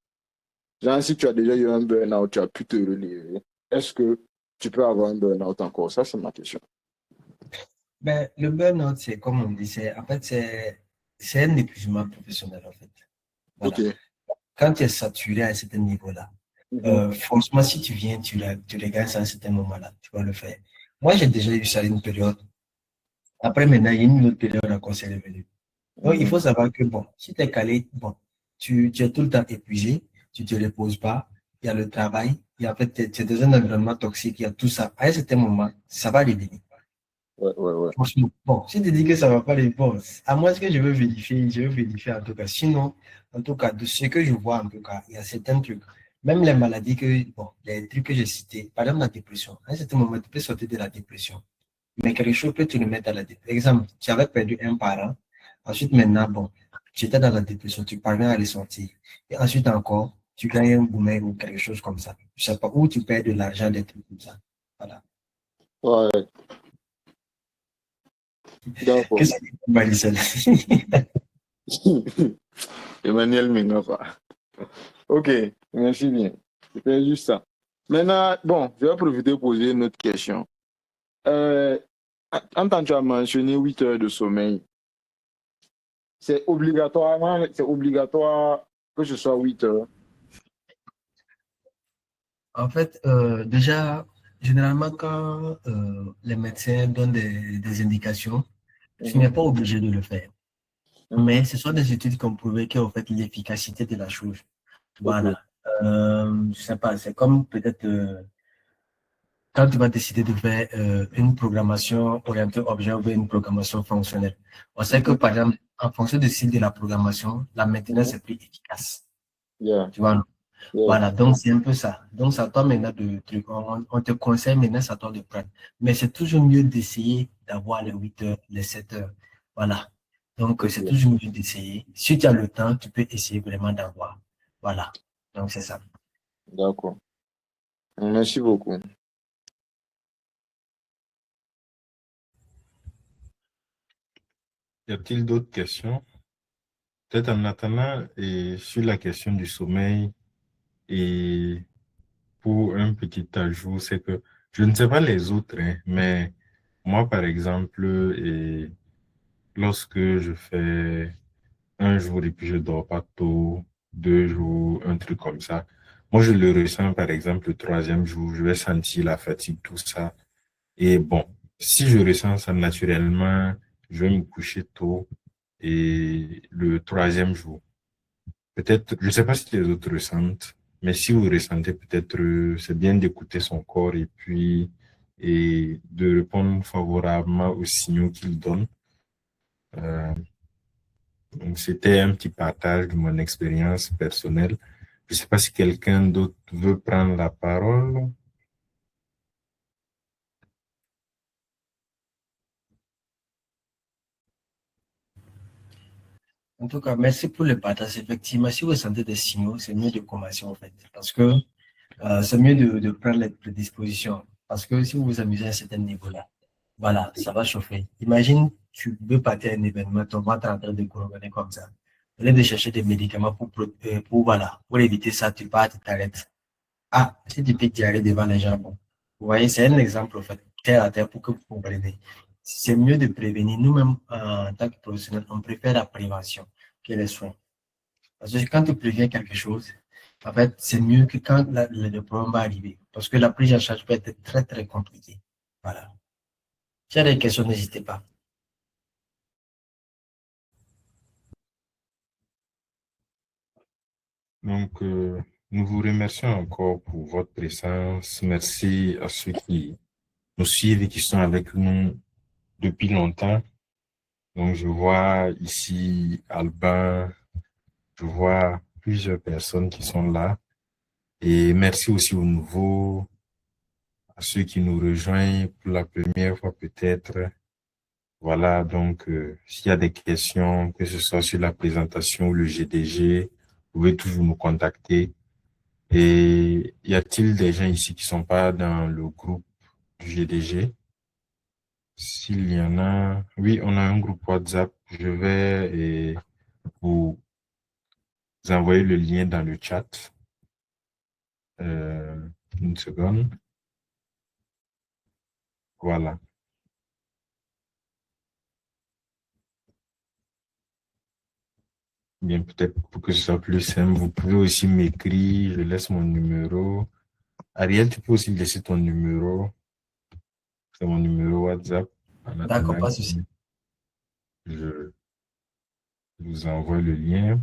Genre, si tu as déjà eu un burn-out, tu as pu te relever. Est-ce que tu peux avoir un burn-out encore? Ça, c'est ma question. ben, le burn-out, c'est comme on dit, en fait, c'est un épuisement professionnel, en fait. OK. Voilà. Quand tu es saturé à un certain niveau-là, Mhm. franchement, si tu viens, tu regardes ça à un certain moment-là, tu vas le faire. Moi, j'ai déjà eu ça à une période. Après, maintenant, il y a une autre période à s'est revenu. Donc, il Mhm. faut savoir que, bon, si tu es calé, bon, tu es tout le temps épuisé, tu ne te reposes pas, il y a le travail, en fait, tu es dans un environnement toxique, il y a tout ça. À un certain moment, ça va revenir. Ouais, ouais, ouais. Franchement, bon, si tu dis que ça ne va pas les bon, à moins que je veux vérifier en tout cas. Sinon, en tout cas, de ce que je vois, en tout cas, il y a certains trucs. Même les maladies bon, les trucs que j'ai cités, par exemple la dépression. À un certain moment, tu peux sortir de la dépression. Mais quelque chose peut te remettre à la dépression. Par exemple, tu avais perdu un parent. Ensuite, maintenant, bon, tu étais dans la dépression, tu parviens à ressortir. Et ensuite encore, tu gagnes un boomerang ou quelque chose comme ça. Je sais pas, où tu perds de l'argent, des trucs comme ça. Voilà. Ouais, d'accord. Qu'est-ce que tu Marisol? Emmanuel Mingafa. OK, merci bien. C'était juste ça. Maintenant, bon, je vais profiter pour poser une autre question. Euh, Quand tu as mentionné 8 heures de sommeil, c'est obligatoire que ce soit 8 heures. En fait, déjà, généralement, quand les médecins donnent des indications, tu Mhm, n'es pas obligé de le faire. mhm. Mais ce sont des études qui ont prouvé qu'en fait, l'efficacité de la chose. OK. Voilà. Je sais pas, c'est comme peut-être quand tu vas décider de faire une programmation orientée objet ou une programmation fonctionnelle. On sait que, Mhm, par exemple, en fonction du style de la programmation, la maintenance mhm. est plus efficace. Yeah, Tu vois, non? yeah. Voilà, donc c'est un peu ça. Donc c'est à toi maintenant on te conseille maintenant, c'est à toi de prendre. Mais c'est toujours mieux d'essayer d'avoir les 8 heures, les 7 heures. Voilà. Donc c'est OK. toujours mieux d'essayer. Si tu as le temps, tu peux essayer vraiment d'avoir. Voilà. Donc c'est ça. D'accord. Merci beaucoup. Y a-t-il d'autres questions? Peut-être en attendant, et sur la question du sommeil et pour un petit ajout, c'est que je ne sais pas les autres, hein, mais moi, par exemple, lorsque je fais un jour et puis je dors pas tôt, 2 jours, un truc comme ça, moi, je le ressens, par exemple, le troisième jour, je vais sentir la fatigue, tout ça. Et bon, si je ressens ça naturellement, je vais me coucher tôt et le troisième jour. Peut-être, je ne sais pas si les autres ressentent, mais si vous ressentez, peut-être c'est bien d'écouter son corps et puis et de répondre favorablement aux signaux qu'il donne. Euh, donc, c'était un petit partage de mon expérience personnelle. Je ne sais pas si quelqu'un d'autre veut prendre la parole. En tout cas, merci pour le partage. Effectivement, si vous sentez des signaux, c'est mieux de commencer en fait. Parce que c'est mieux de prendre les prédispositions. Parce que si vous vous amusez à un certain niveau-là, voilà, ça va chauffer. Imagine, tu veux partir à un événement, ton ventre est en train de gouverner comme ça. Au lieu de chercher des médicaments voilà, pour éviter ça, tu pars, tu t'arrêtes. Ah, si tu peux tirer devant les gens, bon. Vous voyez, c'est un exemple, en fait, terre à terre pour que vous compreniez. C'est mieux de prévenir. Nous-mêmes, en tant que professionnels, on préfère la prévention que les soins. Parce que quand tu préviens quelque chose, en fait, c'est mieux que quand le problème va arriver. Parce que la prise en charge peut être très, très compliquée. Voilà. Si y a des questions, n'hésitez pas. Donc, nous vous remercions encore pour votre présence. Merci à ceux qui nous suivent et qui sont avec nous depuis longtemps. Donc, je vois ici Albin, je vois plusieurs personnes qui sont là. Et merci aussi aux nouveaux, à ceux qui nous rejoignent pour la première fois peut-être. Voilà, donc s'il y a des questions, que ce soit sur la présentation ou le GDG, vous pouvez toujours nous contacter. Et y a-t-il des gens ici qui sont pas dans le groupe du GDG? S'il y en a, oui, on a un groupe WhatsApp. Je vais vous envoyer le lien dans le chat. Une seconde. Voilà. Bien, peut-être pour que ce soit plus simple, vous pouvez aussi m'écrire, je laisse mon numéro. Ariel, tu peux aussi laisser ton numéro. C'est mon numéro WhatsApp. En D'accord, attendant, pas de souci. je vous envoie le lien.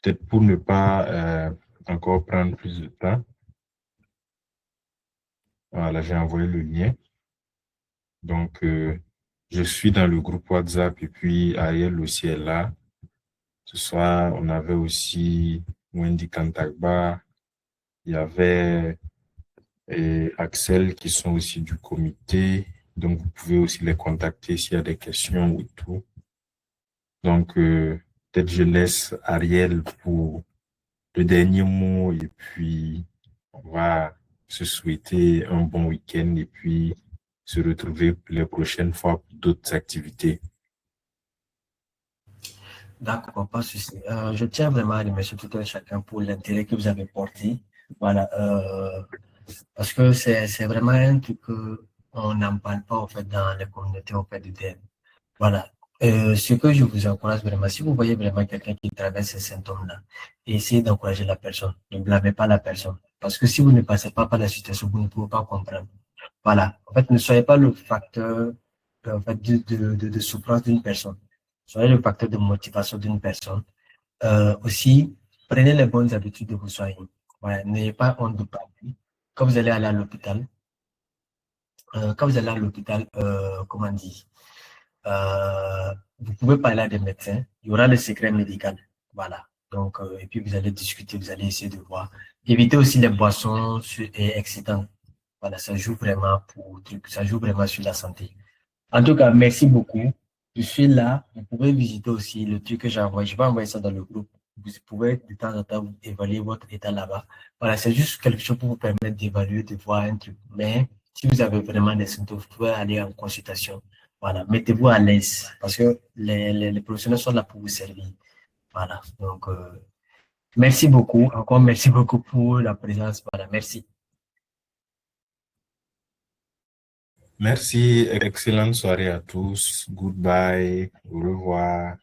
Peut-être pour ne pas encore prendre plus de temps. Voilà, j'ai envoyé le lien. Donc, je suis dans le groupe WhatsApp et puis Ariel aussi est là. Ce soir, on avait aussi Wendy Kantagba, il y avait Axel qui sont aussi du comité. Donc, vous pouvez aussi les contacter s'il y a des questions ou tout. Donc, peut-être je laisse Ariel pour le dernier mot et puis on va se souhaiter un bon week-end et puis se retrouver les prochaines fois pour d'autres activités. D'accord, pas de souci. Je tiens vraiment à remercier tout un chacun pour l'intérêt que vous avez porté. Voilà. Parce que c'est vraiment un truc qu'on n'en parle pas, en fait, dans les communautés, en fait, du DN. Voilà. Ce que je vous encourage vraiment, si vous voyez vraiment quelqu'un qui traverse ces symptômes-là, essayez d'encourager la personne. Ne blâmez pas la personne. Parce que si vous ne passez pas par la situation, vous ne pouvez pas comprendre. Voilà. En fait, ne soyez pas le facteur en fait, de souffrance d'une personne. Soyez le facteur de motivation d'une personne. Aussi, prenez les bonnes habitudes de vous soigner. Voilà. N'ayez pas honte de parler. Quand vous allez aller à l'hôpital, comment dire, vous pouvez parler à des médecins, il y aura le secret médical. Voilà. Donc, et puis vous allez discuter, vous allez essayer de voir. Évitez aussi les boissons et excitantes. Voilà, ça joue vraiment sur la santé. En tout cas, merci beaucoup. Je suis là. Vous pouvez visiter aussi le truc que j'ai envoyé. Je vais envoyer ça dans le groupe. Vous pouvez de temps en temps évaluer votre état là-bas. Voilà, c'est juste quelque chose pour vous permettre d'évaluer, de voir un truc. Mais si vous avez vraiment des symptômes, vous pouvez aller en consultation. Voilà, mettez-vous à l'aise parce que les professionnels sont là pour vous servir. Voilà. Donc, merci beaucoup. Encore merci beaucoup pour la présence. Voilà, merci. Merci, excellente soirée à tous. Goodbye, au revoir.